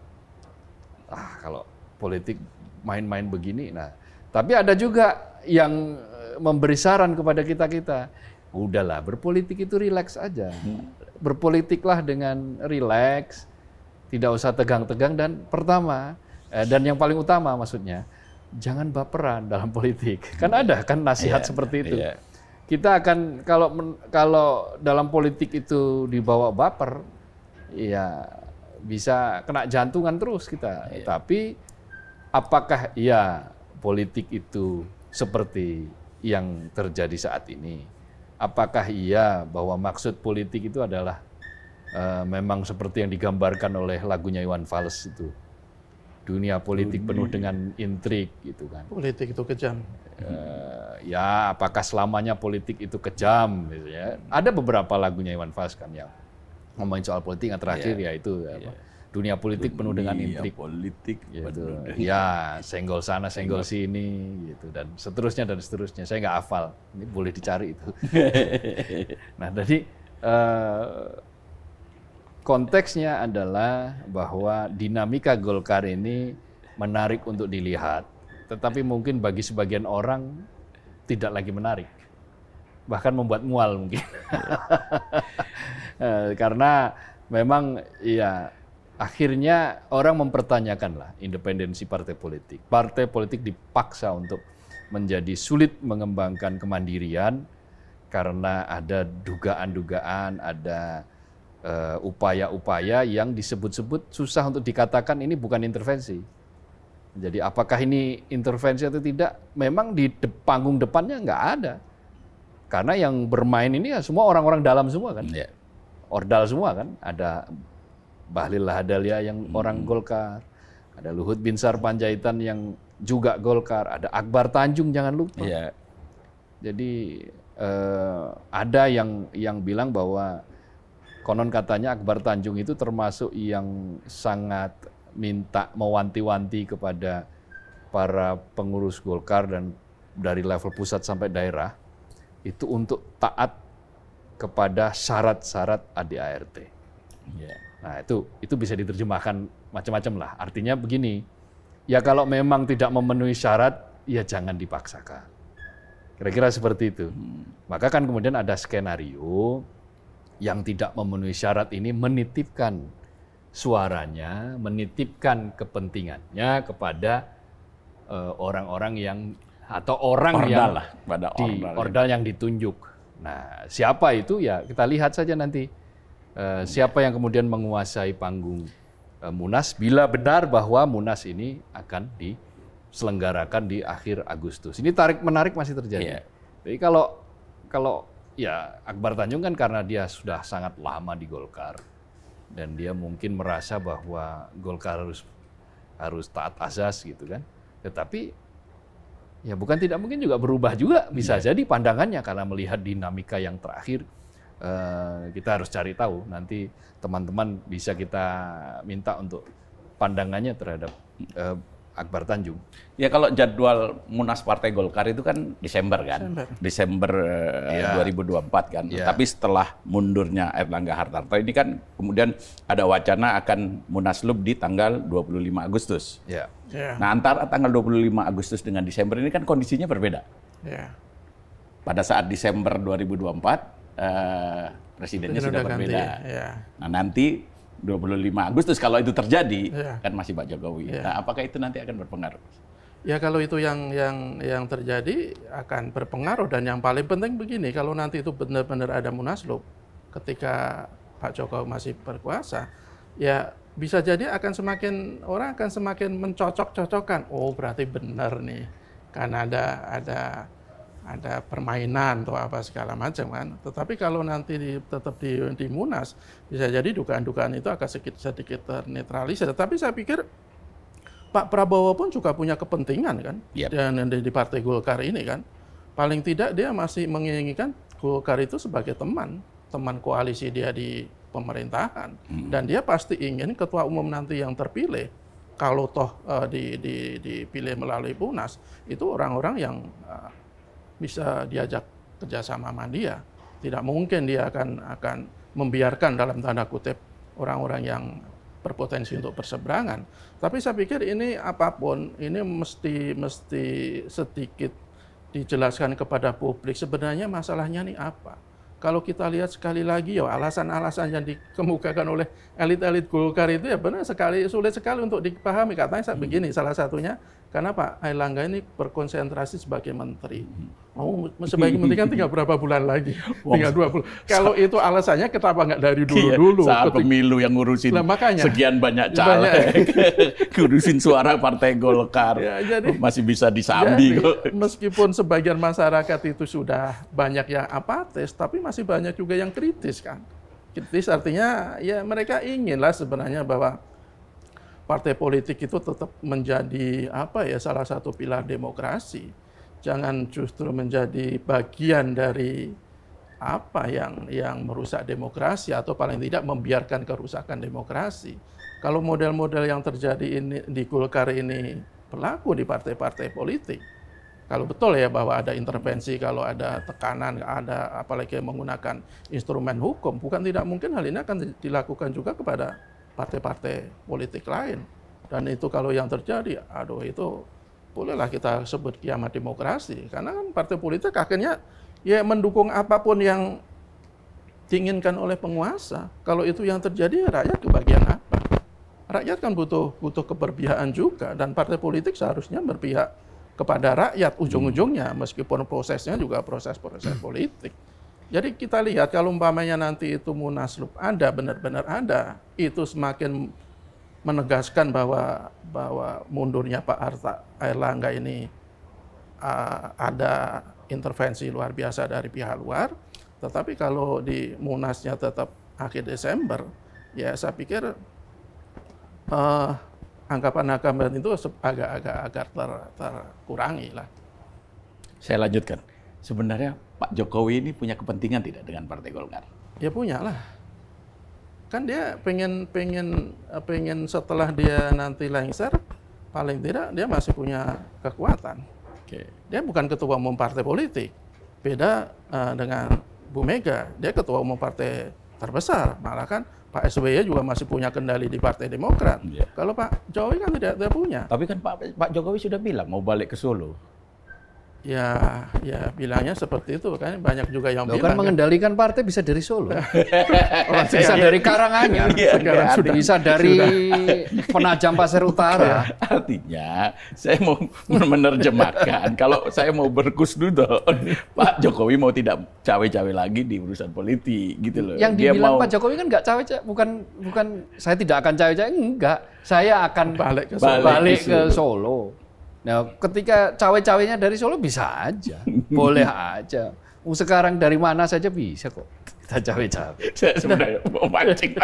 kalau politik main-main begini. Nah, tapi ada juga yang memberi saran kepada kita-kita. Udahlah, berpolitik itu rileks aja. Berpolitiklah dengan rileks, tidak usah tegang-tegang, dan pertama, dan yang paling utama maksudnya, jangan baperan dalam politik. Kan ada kan nasihat seperti itu. Kita akan, kalau dalam politik itu dibawa baper, ya bisa kena jantungan terus kita. Tapi apakah politik itu seperti yang terjadi saat ini? Apakah iya bahwa maksud politik itu adalah memang seperti yang digambarkan oleh lagunya Iwan Fals itu, dunia politik penuh dengan intrik gitu kan? Politik itu kejam. Ya, apakah selamanya politik itu kejam? Gitu ya. Ada beberapa lagunya Iwan Fals kan yang ngomongin soal politik, yang terakhir yaitu dunia politik penuh dengan intrik. Politik gitu. Ya, senggol sana, senggol sini, gitu, dan seterusnya dan seterusnya. Saya nggak hafal, ini boleh dicari itu. Nah, jadi konteksnya adalah bahwa dinamika Golkar ini menarik untuk dilihat, tetapi mungkin bagi sebagian orang tidak lagi menarik, bahkan membuat mual mungkin, karena memang akhirnya orang mempertanyakanlah independensi partai politik. Partai politik dipaksa untuk menjadi sulit mengembangkan kemandirian karena ada dugaan-dugaan, ada upaya-upaya yang disebut-sebut susah untuk dikatakan ini bukan intervensi. Jadi apakah ini intervensi atau tidak? Memang di panggung depannya nggak ada. Karena yang bermain ini ya semua orang-orang dalam semua kan. Ordal semua kan, ada Bahlil Lahadalia yang orang Golkar, ada Luhut Binsar Panjaitan yang juga Golkar, ada Akbar Tanjung jangan lupa. Iya. Jadi ada yang bilang bahwa konon katanya Akbar Tanjung itu termasuk yang sangat minta mewanti-wanti kepada para pengurus Golkar dan dari level pusat sampai daerah itu untuk taat kepada syarat-syarat ADART. Iya. Nah itu bisa diterjemahkan macam-macam lah. Artinya begini, ya kalau memang tidak memenuhi syarat, ya jangan dipaksakan. Kira-kira seperti itu. Maka kan kemudian ada skenario yang tidak memenuhi syarat ini menitipkan suaranya, menitipkan kepentingannya kepada orang-orang yang atau orang Ordal yang lah, pada di ordal. ordal yang ditunjuk. Nah, siapa itu ya kita lihat saja nanti siapa yang kemudian menguasai panggung Munas bila benar bahwa Munas ini akan diselenggarakan di akhir Agustus. Ini tarik-menarik masih terjadi. Iya. Jadi kalau ya Akbar Tanjung kan karena dia sudah sangat lama di Golkar dan dia mungkin merasa bahwa Golkar harus taat azas gitu kan. Tetapi ya bukan tidak mungkin juga berubah juga, bisa jadi pandangannya karena melihat dinamika yang terakhir. Kita harus cari tahu, nanti teman-teman bisa kita minta untuk pandangannya terhadap Akbar Tanjung. Ya kalau jadwal Munas Partai Golkar itu kan Desember kan? Desember Ya. 2024 kan. Ya. Tapi setelah mundurnya Airlangga Hartarto ini kan kemudian ada wacana akan Munaslup di tanggal 25 Agustus. Ya. Ya, Nah, antara tanggal 25 Agustus dengan Desember ini kan kondisinya berbeda. ya. Pada saat Desember 2024, presidennya sudah ganti, berbeda. ya. Nah, nanti 25 Agustus kalau itu terjadi, Ya. kan masih Pak Jokowi. Ya. Nah, apakah itu nanti akan berpengaruh? Ya kalau itu yang terjadi akan berpengaruh, dan yang paling penting begini, kalau nanti itu benar-benar ada munaslup ketika Pak Jokowi masih berkuasa, ya bisa jadi orang akan semakin mencocok-cocokkan. Oh berarti benar nih, karena ada permainan atau apa segala macam kan. Tetapi kalau nanti tetap di Munas, bisa jadi dugaan-dugaan itu akan sedikit ternetralisir. Tetapi saya pikir Pak Prabowo pun juga punya kepentingan kan, Yep. dan di Partai Golkar ini kan. Paling tidak dia masih menginginkan Golkar itu sebagai teman koalisi dia di pemerintahan, dan dia pasti ingin ketua umum nanti yang terpilih, kalau toh dipilih melalui Munas, itu orang-orang yang bisa diajak kerjasama sama dia. Tidak mungkin dia akan membiarkan dalam tanda kutip orang-orang yang berpotensi untuk berseberangan. Tapi saya pikir ini apapun, ini mesti sedikit dijelaskan kepada publik. Sebenarnya masalahnya ini apa? Kalau kita lihat sekali lagi ya alasan-alasan yang dikemukakan oleh elit-elit Golkar itu ya benar sulit sekali untuk dipahami. Katanya begini, salah satunya karena Pak Airlangga ini berkonsentrasi sebagai menteri. Mau sebagai menteri kan tinggal berapa bulan lagi? Tinggal 2 bulan. Kalau itu alasannya kenapa nggak dari dulu-dulu? Saat pemilu yang ngurusin makanya, sekian banyak caleg, ngurusin suara Partai Golkar, ya, jadi, masih bisa disambi kok. Meskipun sebagian masyarakat itu sudah banyak yang apatis, tapi masih banyak juga yang kritis kan. Kritis artinya ya mereka inginlah sebenarnya bahwa partai politik itu tetap menjadi salah satu pilar demokrasi. Jangan justru menjadi bagian dari yang merusak demokrasi atau paling tidak membiarkan kerusakan demokrasi. Kalau model-model yang terjadi ini di Golkar ini berlaku di partai-partai politik, kalau betul ya bahwa ada intervensi, kalau ada tekanan, ada apalagi menggunakan instrumen hukum, bukan tidak mungkin hal ini akan dilakukan juga kepada partai-partai politik lain. Dan itu kalau yang terjadi, itu bolehlah kita sebut kiamat demokrasi. Karena kan partai politik akhirnya ya mendukung apapun yang diinginkan oleh penguasa. Kalau itu yang terjadi, rakyat kebagian apa? Rakyat kan butuh keberpihakan juga, dan partai politik seharusnya berpihak kepada rakyat ujung-ujungnya, meskipun prosesnya juga proses-proses politik. Jadi kita lihat kalau umpamanya nanti itu Munaslup ada, benar-benar ada, itu semakin menegaskan bahwa mundurnya Pak Airlangga ini ada intervensi luar biasa dari pihak luar. Tetapi kalau di Munasnya tetap akhir Desember, ya saya pikir anggapan itu agak terkurangi lah. Saya lanjutkan. Sebenarnya Pak Jokowi ini punya kepentingan tidak dengan Partai Golkar? Ya punya lah. Kan dia pengen setelah dia nanti lengser, paling tidak dia masih punya kekuatan. Dia bukan ketua umum partai politik. Beda dengan Bu Mega, dia ketua umum partai terbesar. Malah kan Pak SBY juga masih punya kendali di Partai Demokrat. Yeah. Kalau Pak Jokowi kan tidak punya. Tapi kan Pak Jokowi sudah bilang mau balik ke Solo. Ya bilangnya seperti itu kan, banyak juga yang Loh, bilang. kan mengendalikan partai bisa dari Solo, bisa dari Karanganyar, bisa dari Penajam Pasir Utara. Artinya saya mau menerjemahkan, kalau saya mau berkusnudon, Pak Jokowi mau tidak cawe-cawe lagi di urusan politik, gitu loh. Yang dibilang Pak Jokowi kan nggak cawe-cawe, bukan saya tidak akan cawe-cawe, enggak, saya akan balik ke Solo. Nah, ketika cawe-cawenya dari Solo bisa aja, boleh aja. Sekarang dari mana saja bisa kok kita cawe-cawe. Saya sebenarnya mau mancing.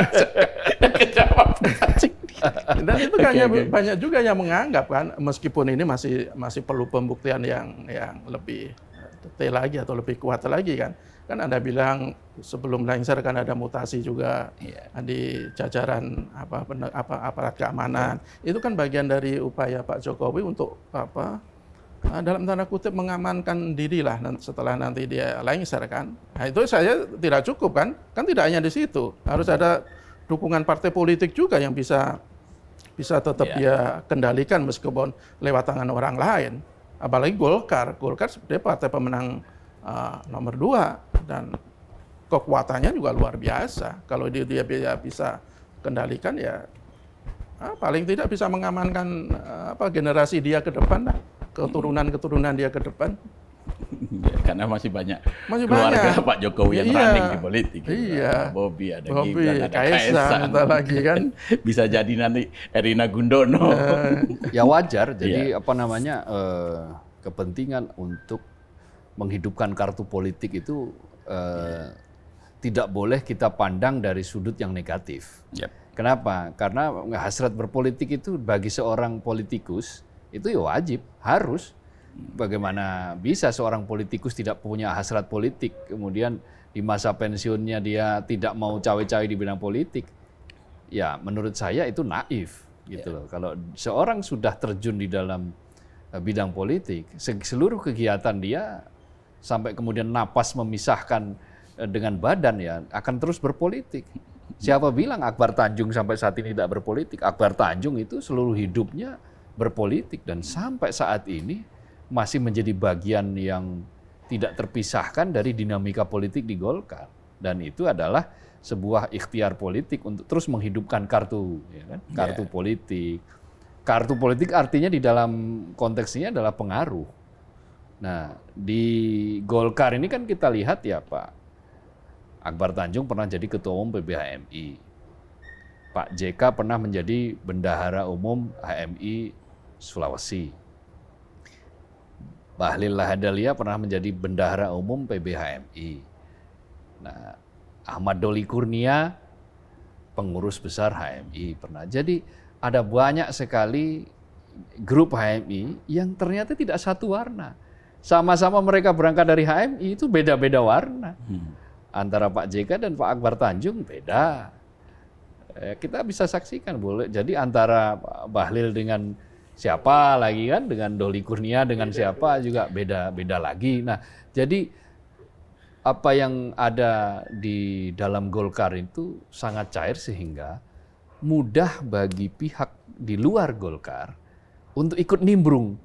Dan itu kan banyak juga yang menganggap kan, meskipun ini masih perlu pembuktian yang lebih detail lagi atau lebih kuat lagi kan. Kan Anda bilang sebelum lengser kan ada mutasi juga di jajaran aparat keamanan. Itu kan bagian dari upaya Pak Jokowi untuk dalam tanda kutip mengamankan diri lah setelah nanti dia lengser kan. Nah, itu saya tidak cukup kan? Kan tidak hanya di situ. Harus ada dukungan partai politik juga yang bisa tetap dia kendalikan meskipun lewat tangan orang lain. Apalagi Golkar sebenarnya partai pemenang nomor 2 dan kekuatannya juga luar biasa. Kalau dia bisa kendalikan ya paling tidak bisa mengamankan generasi dia ke depan lah, keturunan dia ke depan. Karena masih banyak keluarga Pak Jokowi yang running di politik. Iya. Bobby, ada Gibran, ada Kaisang, lagi kan. Bisa jadi nanti Erina Gundono. Ya wajar. Jadi kepentingan untuk menghidupkan kartu politik itu tidak boleh kita pandang dari sudut yang negatif. Yep. Kenapa? Karena hasrat berpolitik itu bagi seorang politikus itu ya wajib, harus. Bagaimana bisa seorang politikus tidak punya hasrat politik, kemudian di masa pensiunnya dia tidak mau cawe-cawe di bidang politik? Ya menurut saya itu naif gitu loh. Kalau seorang sudah terjun di dalam bidang politik, seluruh kegiatan dia sampai kemudian napas memisahkan dengan badan ya akan terus berpolitik. Siapa bilang Akbar Tanjung sampai saat ini tidak berpolitik? Akbar Tanjung itu seluruh hidupnya berpolitik dan sampai saat ini masih menjadi bagian yang tidak terpisahkan dari dinamika politik di Golkar. Dan itu adalah sebuah ikhtiar politik untuk terus menghidupkan kartu politik. Kartu politik artinya di dalam konteksnya adalah pengaruh. Nah, di Golkar ini kan kita lihat ya Pak Akbar Tanjung pernah jadi Ketua Umum PBHMI. Pak JK pernah menjadi Bendahara Umum HMI Sulawesi. Bahlil Lahadalia pernah menjadi Bendahara Umum PBHMI. Nah, Ahmad Doli Kurnia pengurus besar HMI pernah. Jadi ada banyak sekali grup HMI yang ternyata tidak satu warna. Sama-sama mereka berangkat dari HMI itu beda-beda warna. Antara Pak JK dan Pak Akbar Tanjung beda. Kita bisa saksikan boleh. Jadi antara Bahlil dengan siapa lagi kan, dengan Doli Kurnia dengan siapa juga beda lagi. Nah, jadi apa yang ada di dalam Golkar itu sangat cair sehingga mudah bagi pihak di luar Golkar untuk ikut nimbrung.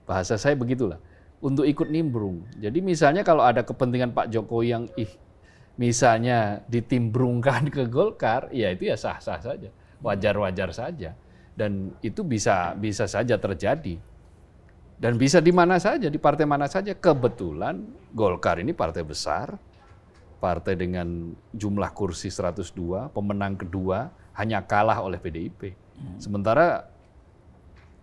Bahasa saya begitulah, untuk ikut nimbrung. Jadi misalnya kalau ada kepentingan Pak Jokowi yang misalnya ditimbrungkan ke Golkar, ya itu ya sah-sah saja, wajar-wajar saja. Dan itu bisa saja terjadi. Dan bisa di mana saja, di partai mana saja. Kebetulan Golkar ini partai besar, partai dengan jumlah kursi 102, pemenang kedua, hanya kalah oleh PDIP. Sementara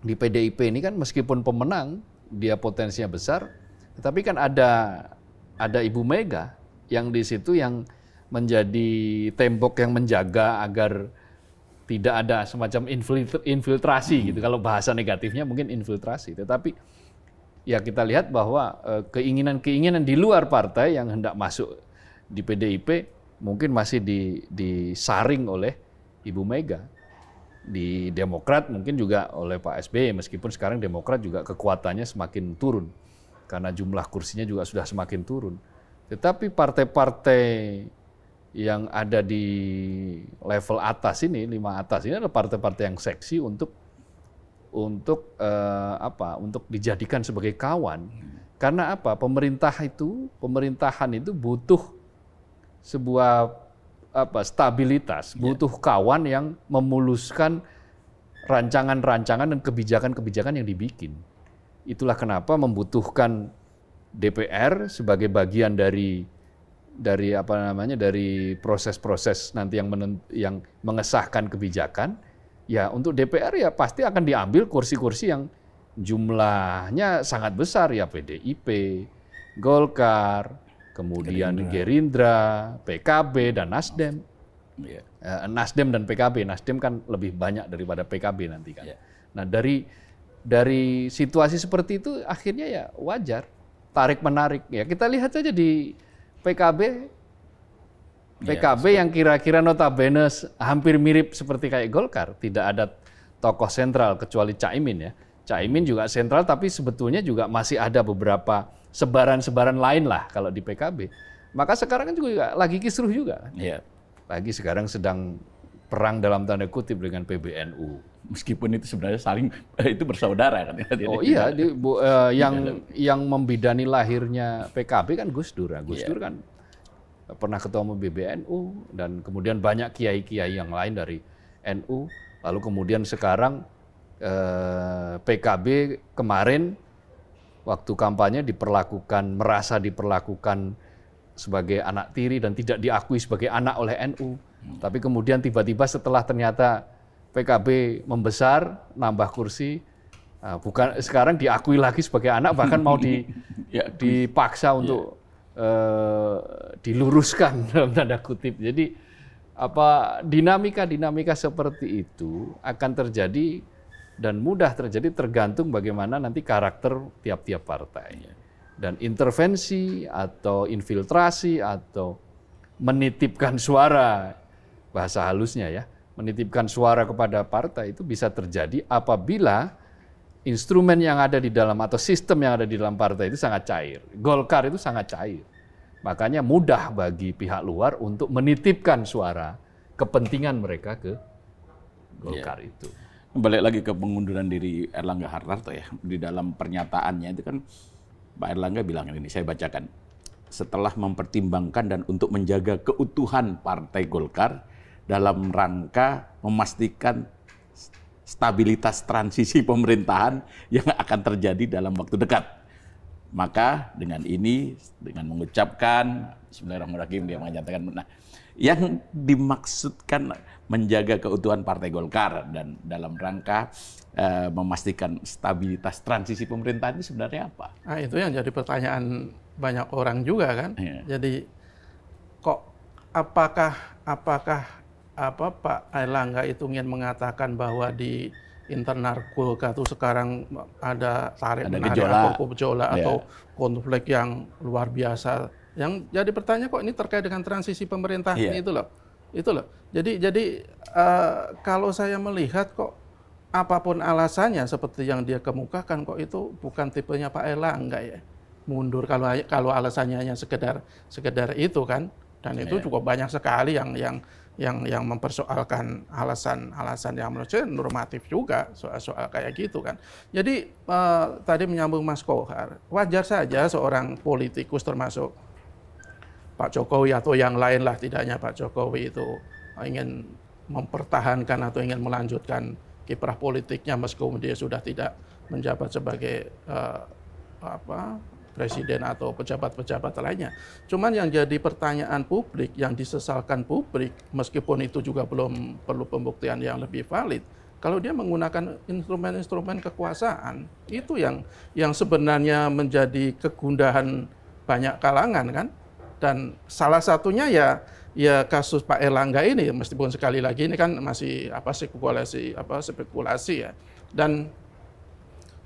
di PDIP ini kan meskipun pemenang, dia potensinya besar, tetapi kan ada Ibu Mega yang di situ yang menjadi tembok yang menjaga agar tidak ada semacam infiltrasi gitu. Kalau bahasa negatifnya mungkin infiltrasi. Tetapi ya kita lihat bahwa keinginan-keinginan di luar partai yang hendak masuk di PDIP mungkin masih disaring oleh Ibu Mega. Di Demokrat mungkin juga oleh Pak SBY, meskipun sekarang Demokrat juga kekuatannya semakin turun karena jumlah kursinya juga sudah semakin turun. Tetapi partai-partai yang ada di level atas ini, 5 atas ini adalah partai-partai yang seksi untuk dijadikan sebagai kawan. Karena apa? Pemerintahan itu butuh sebuah stabilitas, butuh kawan yang memuluskan rancangan-rancangan dan kebijakan-kebijakan yang dibikin. Itulah kenapa membutuhkan DPR sebagai bagian dari proses-proses nanti yang mengesahkan kebijakan. Ya untuk DPR ya pasti akan diambil kursi-kursi yang jumlahnya sangat besar, ya PDIP, Golkar, kemudian Gerindra, PKB dan Nasdem. Nasdem dan PKB, Nasdem kan lebih banyak daripada PKB nanti kan. Nah dari situasi seperti itu akhirnya ya wajar tarik menarik. Ya kita lihat saja di PKB yang kira-kira notabene hampir mirip seperti kayak Golkar, tidak ada tokoh sentral kecuali Caimin ya. Caimin juga sentral tapi sebetulnya juga masih ada beberapa sebaran-sebaran lain lah kalau di PKB. Maka sekarang kan juga lagi kisruh juga. Lagi sekarang sedang perang dalam tanda kutip dengan PBNU. Meskipun itu sebenarnya saling itu bersaudara kan. Oh iya, yang membidani lahirnya PKB kan Gus Dur. Gus Dur kan pernah ketua umum PBNU dan kemudian banyak kiai-kiai yang lain dari NU. Lalu kemudian sekarang PKB kemarin waktu kampanye merasa diperlakukan sebagai anak tiri dan tidak diakui sebagai anak oleh NU. Tapi kemudian tiba-tiba setelah ternyata PKB membesar, nambah kursi, sekarang diakui lagi sebagai anak, bahkan mau dipaksa untuk diluruskan dalam tanda kutip. Jadi dinamika seperti itu akan terjadi dan mudah terjadi tergantung bagaimana nanti karakter tiap-tiap partai. Dan intervensi atau infiltrasi atau menitipkan suara, bahasa halusnya ya, menitipkan suara kepada partai itu bisa terjadi apabila instrumen yang ada di dalam atau sistem yang ada di dalam partai itu sangat cair. Golkar itu sangat cair. Makanya mudah bagi pihak luar untuk menitipkan suara kepentingan mereka ke Golkar itu. Balik lagi ke pengunduran diri Erlangga Hartarto ya. Di dalam pernyataannya itu kan Pak Erlangga bilang ini, saya bacakan. Setelah mempertimbangkan dan untuk menjaga keutuhan Partai Golkar dalam rangka memastikan stabilitas transisi pemerintahan yang akan terjadi dalam waktu dekat. Maka dengan ini, dengan mengucapkan Bismillahirrahmanirrahim, dia menyatakan, nah, yang dimaksudkan menjaga keutuhan Partai Golkar dan dalam rangka memastikan stabilitas transisi pemerintahan ini sebenarnya apa? Nah, itu yang jadi pertanyaan banyak orang juga kan. Jadi kok apakah Pak Erlangga itu ingin mengatakan bahwa di internal Golkar itu sekarang ada tarik-menarik atau gejolak atau konflik yang luar biasa. Yang jadi pertanyaan kok ini terkait dengan transisi pemerintahan itu loh. Jadi kalau saya melihat kok apapun alasannya seperti yang dia kemukakan kok itu bukan tipenya Pak Erlangga ya. Mundur kalau alasannya hanya sekedar itu kan. Dan itu cukup banyak sekali yang mempersoalkan alasan yang menurut saya normatif juga soal kayak gitu kan. Jadi tadi menyambung Mas Kohar, wajar saja seorang politikus termasuk Pak Jokowi atau yang lain lah, tidak hanya Pak Jokowi itu ingin mempertahankan atau ingin melanjutkan kiprah politiknya meskipun dia sudah tidak menjabat sebagai presiden atau pejabat-pejabat lainnya. Cuman yang jadi pertanyaan publik, yang disesalkan publik, meskipun itu juga belum perlu pembuktian yang lebih valid, kalau dia menggunakan instrumen-instrumen kekuasaan, itu yang sebenarnya menjadi kegundahan banyak kalangan kan. Dan salah satunya ya kasus Pak Erlangga ini, meskipun sekali lagi ini kan masih spekulasi ya. Dan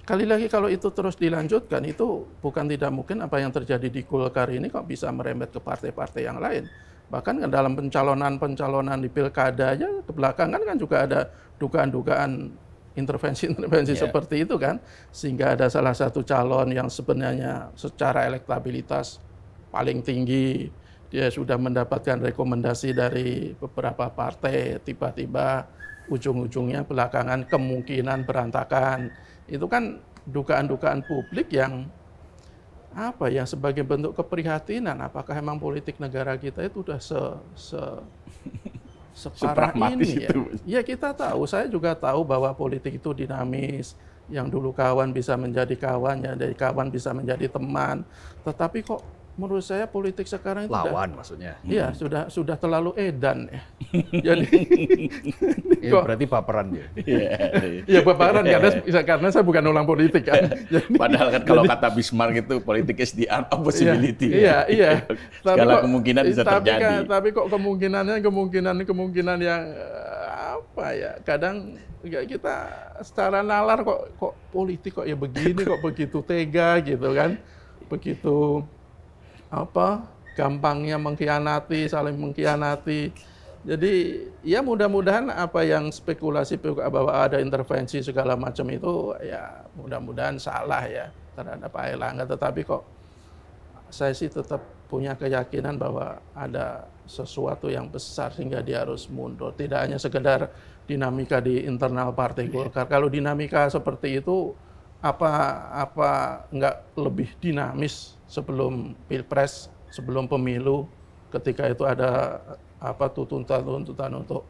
sekali lagi kalau itu terus dilanjutkan, itu bukan tidak mungkin apa yang terjadi di Golkar ini kok bisa merembet ke partai-partai yang lain. Bahkan dalam pencalonan di pilkada aja kebelakangan kan juga ada dugaan-dugaan intervensi seperti itu kan. Sehingga ada salah satu calon yang sebenarnya secara elektabilitas paling tinggi, dia sudah mendapatkan rekomendasi dari beberapa partai, tiba-tiba ujung-ujungnya belakangan kemungkinan berantakan. Itu kan dugaan-dugaan publik yang sebagai bentuk keprihatinan. Apakah memang politik negara kita itu sudah separah ini ya? Ya kita tahu, saya juga tahu bahwa politik itu dinamis. Yang dulu kawan bisa menjadi kawan, ya dari kawan bisa menjadi teman. Tetapi kok menurut saya politik sekarang itu lawan maksudnya. Iya, sudah terlalu edan ya. Jadi berarti baperan dia. Iya, baperan karena saya bukan orang politik kan. Padahal kan kalau kata Bismarck itu politik is the art of possibility. Iya. Segala kemungkinan bisa terjadi. Tapi kok kemungkinan yang kadang kita secara nalar kok politik kok ya begini, kok begitu tega gitu kan. Begitu gampangnya mengkhianati, saling mengkhianati. Jadi ya mudah-mudahan apa yang spekulasi bahwa ada intervensi segala macam itu ya mudah-mudahan salah ya terhadap Pak Erlangga. Tetapi kok saya sih tetap punya keyakinan bahwa ada sesuatu yang besar sehingga dia harus mundur. Tidak hanya sekedar dinamika di internal Partai Golkar. Kalau dinamika seperti itu apa nggak lebih dinamis sebelum Pilpres, sebelum pemilu, ketika itu ada tuntutan untuk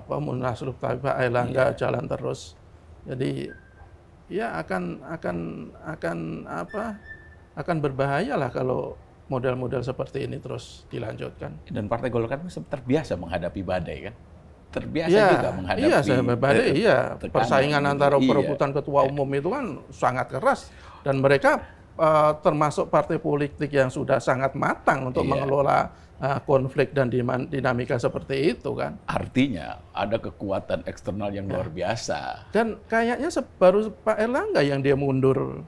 munaslup, tapi Pak Erlangga jalan terus. Jadi ya akan berbahaya lah kalau model-model seperti ini terus dilanjutkan. Dan Partai Golkar terbiasa menghadapi badai kan? Terbiasa juga menghadapi badai. Persaingan antara perebutan ketua umum itu kan sangat keras. Dan mereka termasuk partai politik yang sudah sangat matang untuk mengelola konflik dan dinamika seperti itu kan. Artinya ada kekuatan eksternal yang luar biasa. Dan kayaknya baru Pak Erlangga yang dia mundur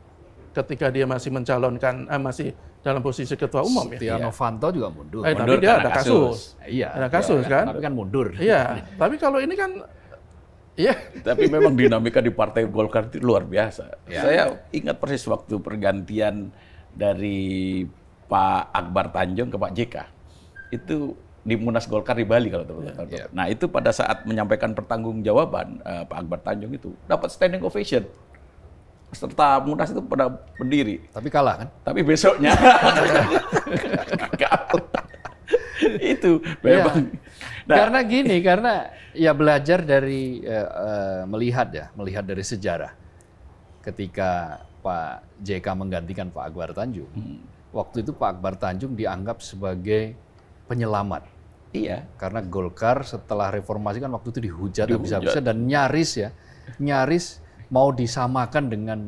ketika dia masih mencalonkan, masih dalam posisi ketua umum ya. Setia Novanto juga mundur. Tapi dia ada kasus. Iya. Ada kasus kan. Tapi kan mundur. Iya. Tapi kalau ini kan Tapi memang dinamika di Partai Golkar itu luar biasa. Saya ingat persis waktu pergantian dari Pak Akbar Tanjung ke Pak JK. Itu di Munas Golkar di Bali kalau teman-teman. Nah, itu pada saat menyampaikan pertanggungjawaban Pak Akbar Tanjung itu dapat standing ovation. Serta Munas itu pada berdiri. Tapi kalah kan? Tapi besoknya itu memang. Nah, karena ya belajar dari melihat dari sejarah. Ketika Pak JK menggantikan Pak Akbar Tanjung, waktu itu Pak Akbar Tanjung dianggap sebagai penyelamat. Iya. Karena Golkar setelah reformasi kan waktu itu dihujat habis-habisan dan nyaris mau disamakan dengan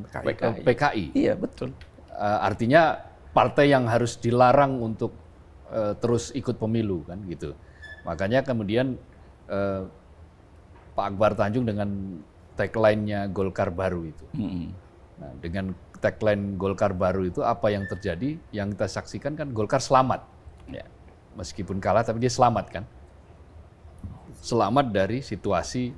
PKI. Iya, betul. Artinya partai yang harus dilarang untuk terus ikut pemilu kan gitu. Makanya kemudian Pak Akbar Tanjung dengan tagline-nya Golkar Baru itu. Nah, dengan tagline Golkar Baru itu apa yang terjadi? Yang kita saksikan kan Golkar selamat. Ya. Meskipun kalah tapi dia selamat kan. Selamat dari situasi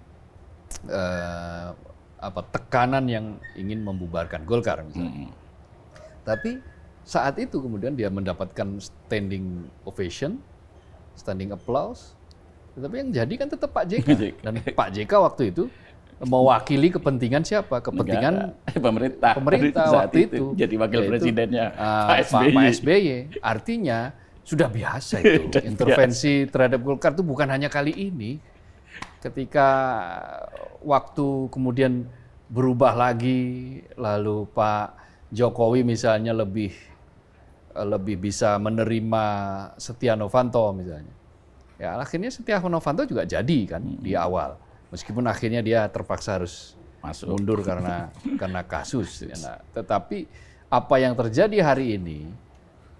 tekanan yang ingin membubarkan Golkar misalnya. Tapi saat itu kemudian dia mendapatkan standing ovation, standing applause. Tetapi yang jadi kan tetap Pak JK. Dan Pak JK waktu itu mewakili kepentingan siapa? Kepentingan pemerintah waktu itu. Jadi wakil presidennya Pak SBY. Artinya sudah biasa itu. Intervensi terhadap Golkar itu bukan hanya kali ini. Ketika waktu kemudian berubah lagi, lalu Pak Jokowi misalnya lebih bisa menerima Setia Novanto misalnya. Ya akhirnya Setia Novanto juga jadi kan di awal. Meskipun akhirnya dia terpaksa harus mundur karena kasus. Nah, tetapi apa yang terjadi hari ini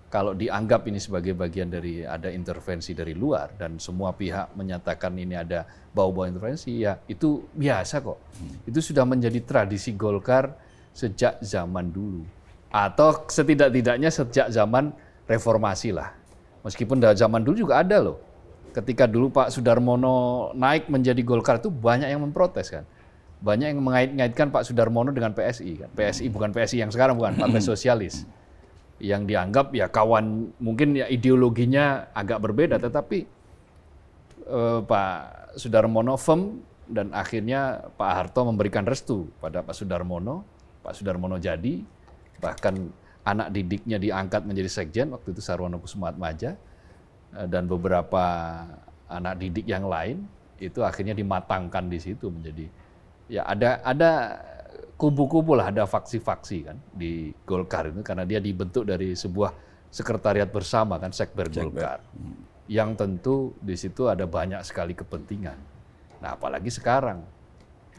kalau dianggap ini sebagai bagian dari ada intervensi dari luar dan semua pihak menyatakan ini ada bau-bau intervensi, ya itu biasa kok. Itu sudah menjadi tradisi Golkar sejak zaman dulu. Atau setidak-tidaknya sejak zaman reformasi lah. Meskipun dari zaman dulu juga ada loh. Ketika dulu Pak Sudarmono naik menjadi Golkar itu banyak yang memprotes kan. Banyak yang mengait-ngaitkan Pak Sudarmono dengan PSI kan. PSI bukan PSI yang sekarang, bukan Partai Sosialis. Yang dianggap ya kawan, mungkin ya ideologinya agak berbeda, tetapi Pak Sudarmono firm dan akhirnya Pak Harto memberikan restu pada Pak Sudarmono jadi, bahkan anak didiknya diangkat menjadi sekjen, waktu itu Sarwono Kusumaatmadja, dan beberapa anak didik yang lain, itu akhirnya dimatangkan di situ menjadi, ya ada kubu-kubu lah, ada faksi-faksi kan di Golkar itu, karena dia dibentuk dari sebuah sekretariat bersama kan, Sekber Golkar. Yang tentu di situ ada banyak sekali kepentingan. Nah, apalagi sekarang,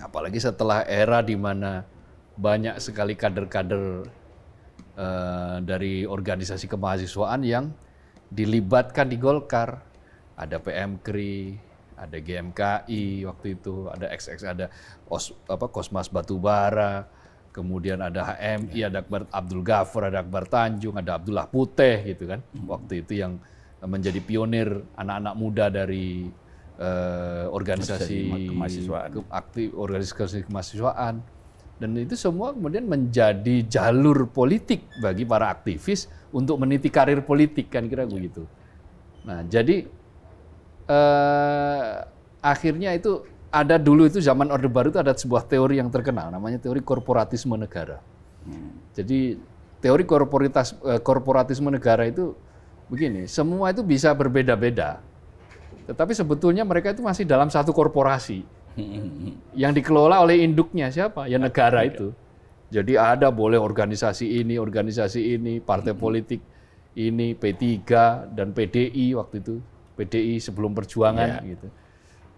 apalagi setelah era di mana banyak sekali kader-kader dari organisasi kemahasiswaan yang dilibatkan di Golkar. Ada PMKRI, ada GMKI waktu itu, ada XX, ada Kosmas Batubara, kemudian ada HMI, ada Abdul Ghafur, ada Akbar Tanjung, ada Abdullah Puteh gitu kan. Waktu itu yang menjadi pionir anak-anak muda dari organisasi kemahasiswaan. Dan itu semua kemudian menjadi jalur politik bagi para aktivis untuk meniti karir politik kan, kira begitu. Nah, jadi akhirnya itu ada dulu itu zaman Orde Baru itu ada sebuah teori yang terkenal namanya teori korporatisme negara. Jadi teori korporatisme negara itu begini, semua itu bisa berbeda-beda, tetapi sebetulnya mereka itu masih dalam satu korporasi yang dikelola oleh induknya siapa? Ya negara itu. Jadi ada boleh organisasi ini, partai politik ini, P3 dan PDI waktu itu. PDI sebelum perjuangan gitu,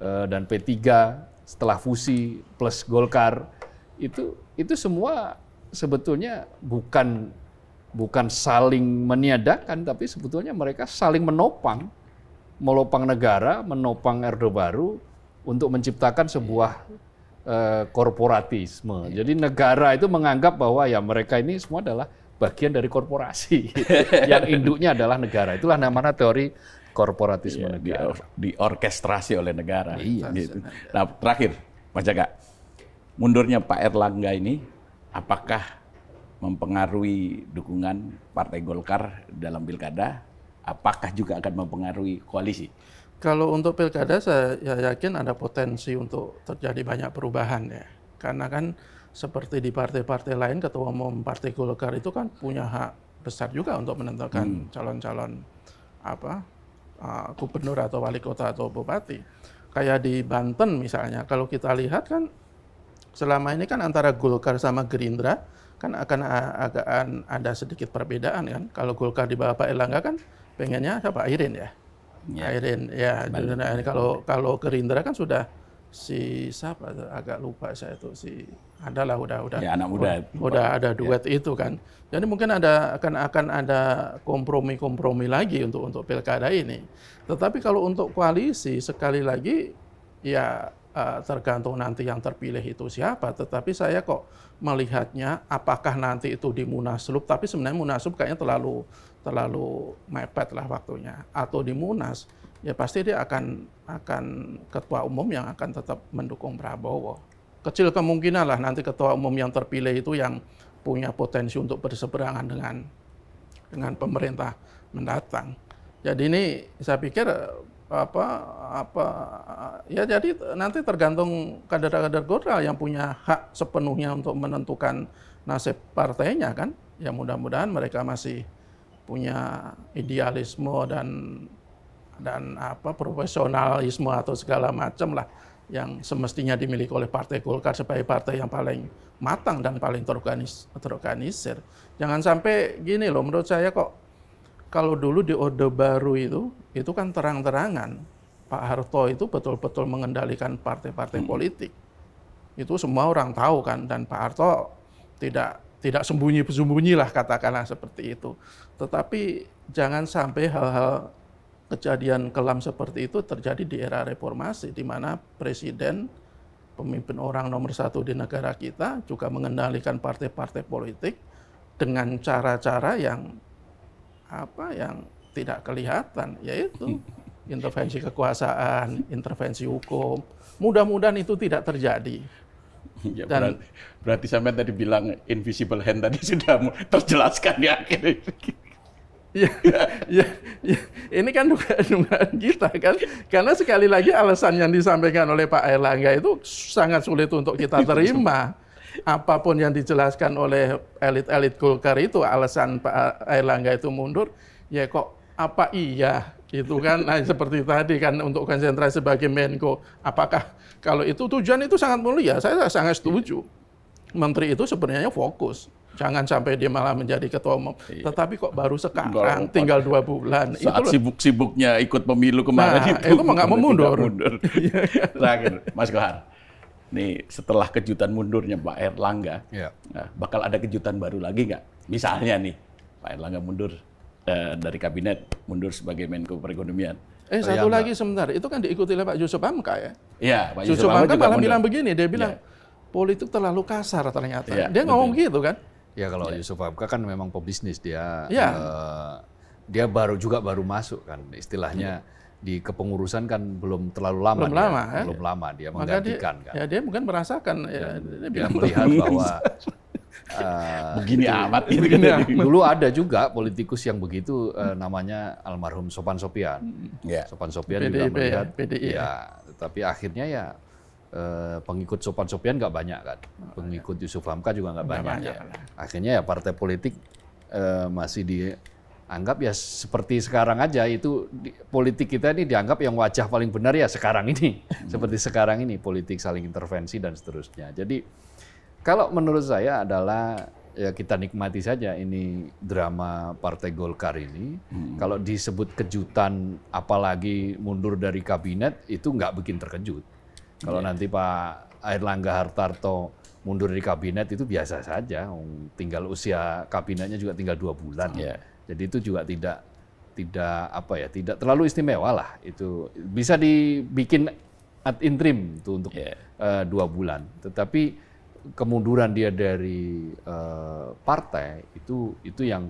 dan P3 setelah fusi plus Golkar itu semua sebetulnya bukan saling meniadakan, tapi sebetulnya mereka saling menopang negara, menopang Orde Baru untuk menciptakan sebuah korporatisme. Jadi negara itu menganggap bahwa ya mereka ini semua adalah bagian dari korporasi, yang induknya adalah negara. Itulah namanya teori korporatisme negara. Diorkestrasi oleh negara. Iya. Gitu. Nah, terakhir, Mas Jaka, mundurnya Pak Erlangga ini apakah mempengaruhi dukungan Partai Golkar dalam pilkada? Apakah juga akan mempengaruhi koalisi? Kalau untuk pilkada saya yakin ada potensi untuk terjadi banyak perubahan ya. Karena kan seperti di partai-partai lain, ketua umum Partai Golkar itu kan punya hak besar juga untuk menentukan calon-calon gubernur atau wali kota atau bupati. Kayak di Banten misalnya, kalau kita lihat kan selama ini kan antara Golkar sama Gerindra kan akan ada sedikit perbedaan kan. Kalau Golkar di bawah Pak Erlangga kan pengennya siapa? Airin ya. Airin ya. Kalau Gerindra kan sudah si siapa? Agak lupa saya itu si adalah udah ya, anak muda. Udah ada duet itu kan. Jadi mungkin akan ada kompromi lagi untuk pilkada ini. Tetapi kalau untuk koalisi sekali lagi ya tergantung nanti yang terpilih itu siapa. Tetapi saya kok melihatnya apakah nanti itu di Munaslup, tapi sebenarnya Munaslup kayaknya terlalu mepet lah waktunya. Atau di Munas ya pasti dia akan ketua umum yang akan tetap mendukung Prabowo. Kecil kemungkinan lah nanti ketua umum yang terpilih itu yang punya potensi untuk berseberangan dengan pemerintah mendatang. Jadi ini saya pikir ya jadi nanti tergantung kader-kader Golkar yang punya hak sepenuhnya untuk menentukan nasib partainya kan. Ya mudah-mudahan mereka masih punya idealisme dan profesionalisme atau segala macam lah yang semestinya dimiliki oleh Partai Golkar sebagai partai yang paling matang dan paling terorganisir. Jangan sampai gini loh, menurut saya kok kalau dulu di Orde Baru itu kan terang-terangan Pak Harto itu betul-betul mengendalikan partai-partai politik. Itu semua orang tahu kan, dan Pak Harto tidak tidak sembunyi-sembunyi lah katakanlah seperti itu. Tetapi jangan sampai hal-hal kejadian kelam seperti itu terjadi di era reformasi, di mana presiden, pemimpin orang nomor 1 di negara kita juga mengendalikan partai-partai politik dengan cara-cara yang tidak kelihatan, yaitu intervensi kekuasaan, intervensi hukum. Mudah-mudahan itu tidak terjadi. Ya, berarti sampai tadi bilang invisible hand tadi sudah terjelaskan di akhir. Ya, ini kan dugaan kita kan, karena sekali lagi alasan yang disampaikan oleh Pak Airlangga itu sangat sulit untuk kita terima. Apapun yang dijelaskan oleh elit-elit Golkar itu, alasan Pak Airlangga itu mundur, ya kok apa iya gitu kan. Nah, seperti tadi kan untuk konsentrasi sebagai Menko, apakah kalau itu tujuan itu sangat mulia, saya sangat setuju. Menteri itu sebenarnya fokus. Jangan sampai dia malah menjadi ketua umum. Tetapi kok baru sekarang, tinggal 2 bulan. Saat sibuk-sibuknya ikut pemilu kemarin itu mau nggak mau mundur. Terakhir, Mas Kohar. Nih, setelah kejutan mundurnya Pak Airlangga, nah, bakal ada kejutan baru lagi nggak? Misalnya nih, Pak Airlangga mundur dari kabinet, mundur sebagai Menko Perekonomian. Satu lagi sebentar, itu kan diikuti oleh Pak Yusuf Hamka ya? Iya, Pak Yusuf Hamka malah bilang begini, dia bilang, politik terlalu kasar ternyata. Dia ngomong gitu kan? Ya kalau Yusuf Hamka kan memang pebisnis, dia baru masuk kan, istilahnya di kepengurusan kan belum terlalu lama. Belum lama dia menggantikan kan. Ya dia mungkin merasakan, dia melihat bahwa begini amat gitu. Dulu ada juga politikus yang begitu, namanya almarhum Sopan Sopian. Sopan Sopian juga melihat, tapi akhirnya ya pengikut Sopan Sopian nggak banyak kan, pengikut Yusuf Hamka juga nggak banyak. Akhirnya ya partai politik masih dianggap ya seperti sekarang aja, itu politik kita ini dianggap yang wajah paling benar ya sekarang ini, seperti sekarang ini, politik saling intervensi dan seterusnya. Jadi kalau menurut saya adalah ya kita nikmati saja ini drama Partai Golkar ini. Kalau disebut kejutan, apalagi mundur dari kabinet, itu nggak bikin terkejut. Kalau nanti Pak Airlangga Hartarto mundur dari kabinet itu biasa saja, tinggal usia kabinetnya juga tinggal 2 bulan. Jadi itu juga tidak terlalu istimewa lah. Itu bisa dibikin ad interim itu untuk 2 bulan. Tetapi kemunduran dia dari partai itu yang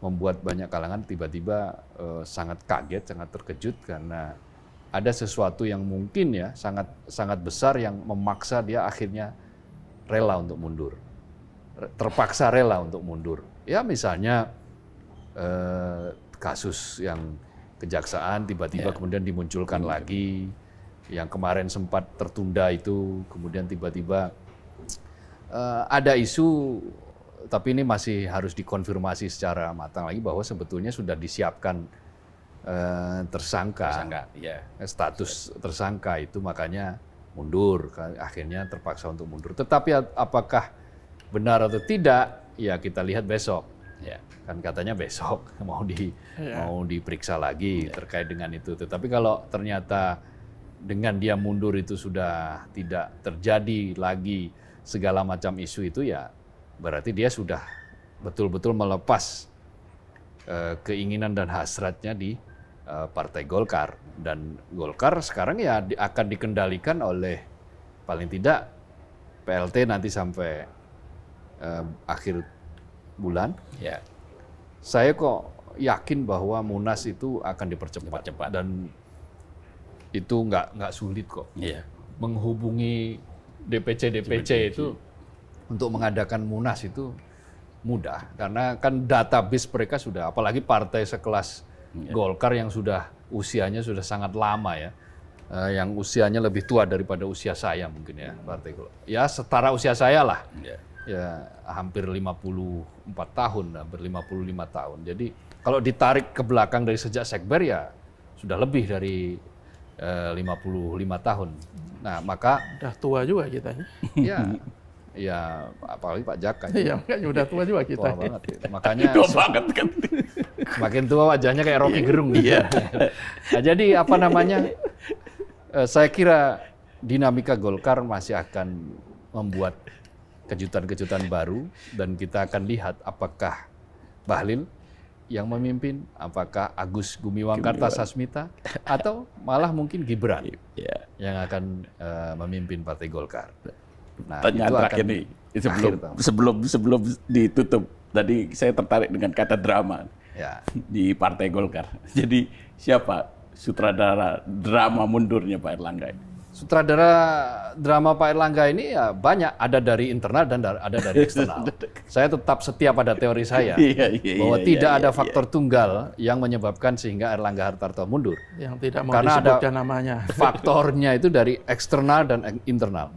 membuat banyak kalangan tiba-tiba sangat kaget, sangat terkejut karena ada sesuatu yang mungkin ya sangat besar yang memaksa dia akhirnya rela untuk mundur, terpaksa rela untuk mundur. Ya misalnya kasus yang kejaksaan tiba-tiba kemudian dimunculkan lagi, yang kemarin sempat tertunda itu, kemudian tiba-tiba ada isu, tapi ini masih harus dikonfirmasi secara matang lagi bahwa sebetulnya sudah disiapkan tersangka, status tersangka itu, makanya mundur, akhirnya terpaksa untuk mundur. Tetapi apakah benar atau tidak, ya kita lihat besok. Kan katanya besok mau diperiksa lagi terkait dengan itu. Tetapi kalau ternyata dengan dia mundur itu sudah tidak terjadi lagi segala macam isu itu, ya berarti dia sudah betul-betul melepas keinginan dan hasratnya di Partai Golkar. Dan Golkar sekarang ya akan dikendalikan oleh paling tidak PLT nanti sampai akhir bulan. Saya kok yakin bahwa Munas itu akan dipercepat. Dan itu nggak sulit kok. Menghubungi DPC itu untuk mengadakan Munas itu mudah, karena kan database mereka sudah, apalagi partai sekelas Golkar yang usianya sudah sangat lama ya, yang usianya lebih tua daripada usia saya mungkin ya, partai Golkar. Ya setara usia saya lah, ya hampir 54 tahun, hampir 55 tahun. Jadi kalau ditarik ke belakang dari sejak Sekber ya sudah lebih dari 55 tahun. Nah maka udah tua juga kita. Ya apalagi Pak Jaka. Iya, makanya udah tua juga kita. Tua banget. Ya. Makanya tua banget kan. Makin tua wajahnya kayak Rocky Gerung. Nah, jadi apa namanya? Saya kira dinamika Golkar masih akan membuat kejutan-kejutan baru dan kita akan lihat apakah Bahlil yang memimpin, apakah Agus Gumiwang Kartasasmita atau malah mungkin Gibran yang akan memimpin Partai Golkar. Nah, pertanyaan terakhir nih, sebelum ditutup, tadi saya tertarik dengan kata drama di Partai Golkar. Jadi siapa sutradara drama mundurnya Pak Erlangga ini? Sutradara drama Pak Erlangga ini ya banyak, ada dari internal dan ada dari eksternal. Saya tetap setia pada teori saya bahwa tidak ada faktor tunggal yang menyebabkan sehingga Erlangga Hartarto mundur. Yang tidak mau karena disebutkan ada namanya. Faktornya itu dari eksternal dan internal.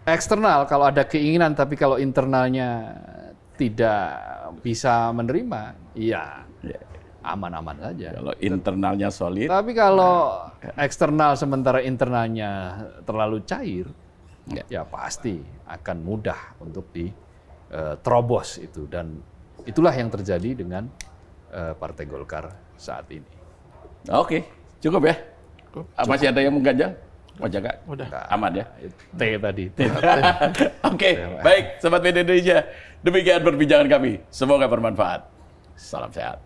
Eksternal kalau ada keinginan, tapi kalau internalnya tidak bisa menerima, ya aman-aman saja. Kalau internalnya solid. Tapi kalau eksternal sementara internalnya terlalu cair, ya pasti akan mudah untuk diterobos itu. Dan itulah yang terjadi dengan Partai Golkar saat ini. Oke, cukup ya? Masih ada yang mengganjal? Wajah Kak? Udah. Aman ya? T tadi. Oke, baik. Sobat Media Indonesia, demikian perbincangan kami. Semoga bermanfaat. Salam sehat.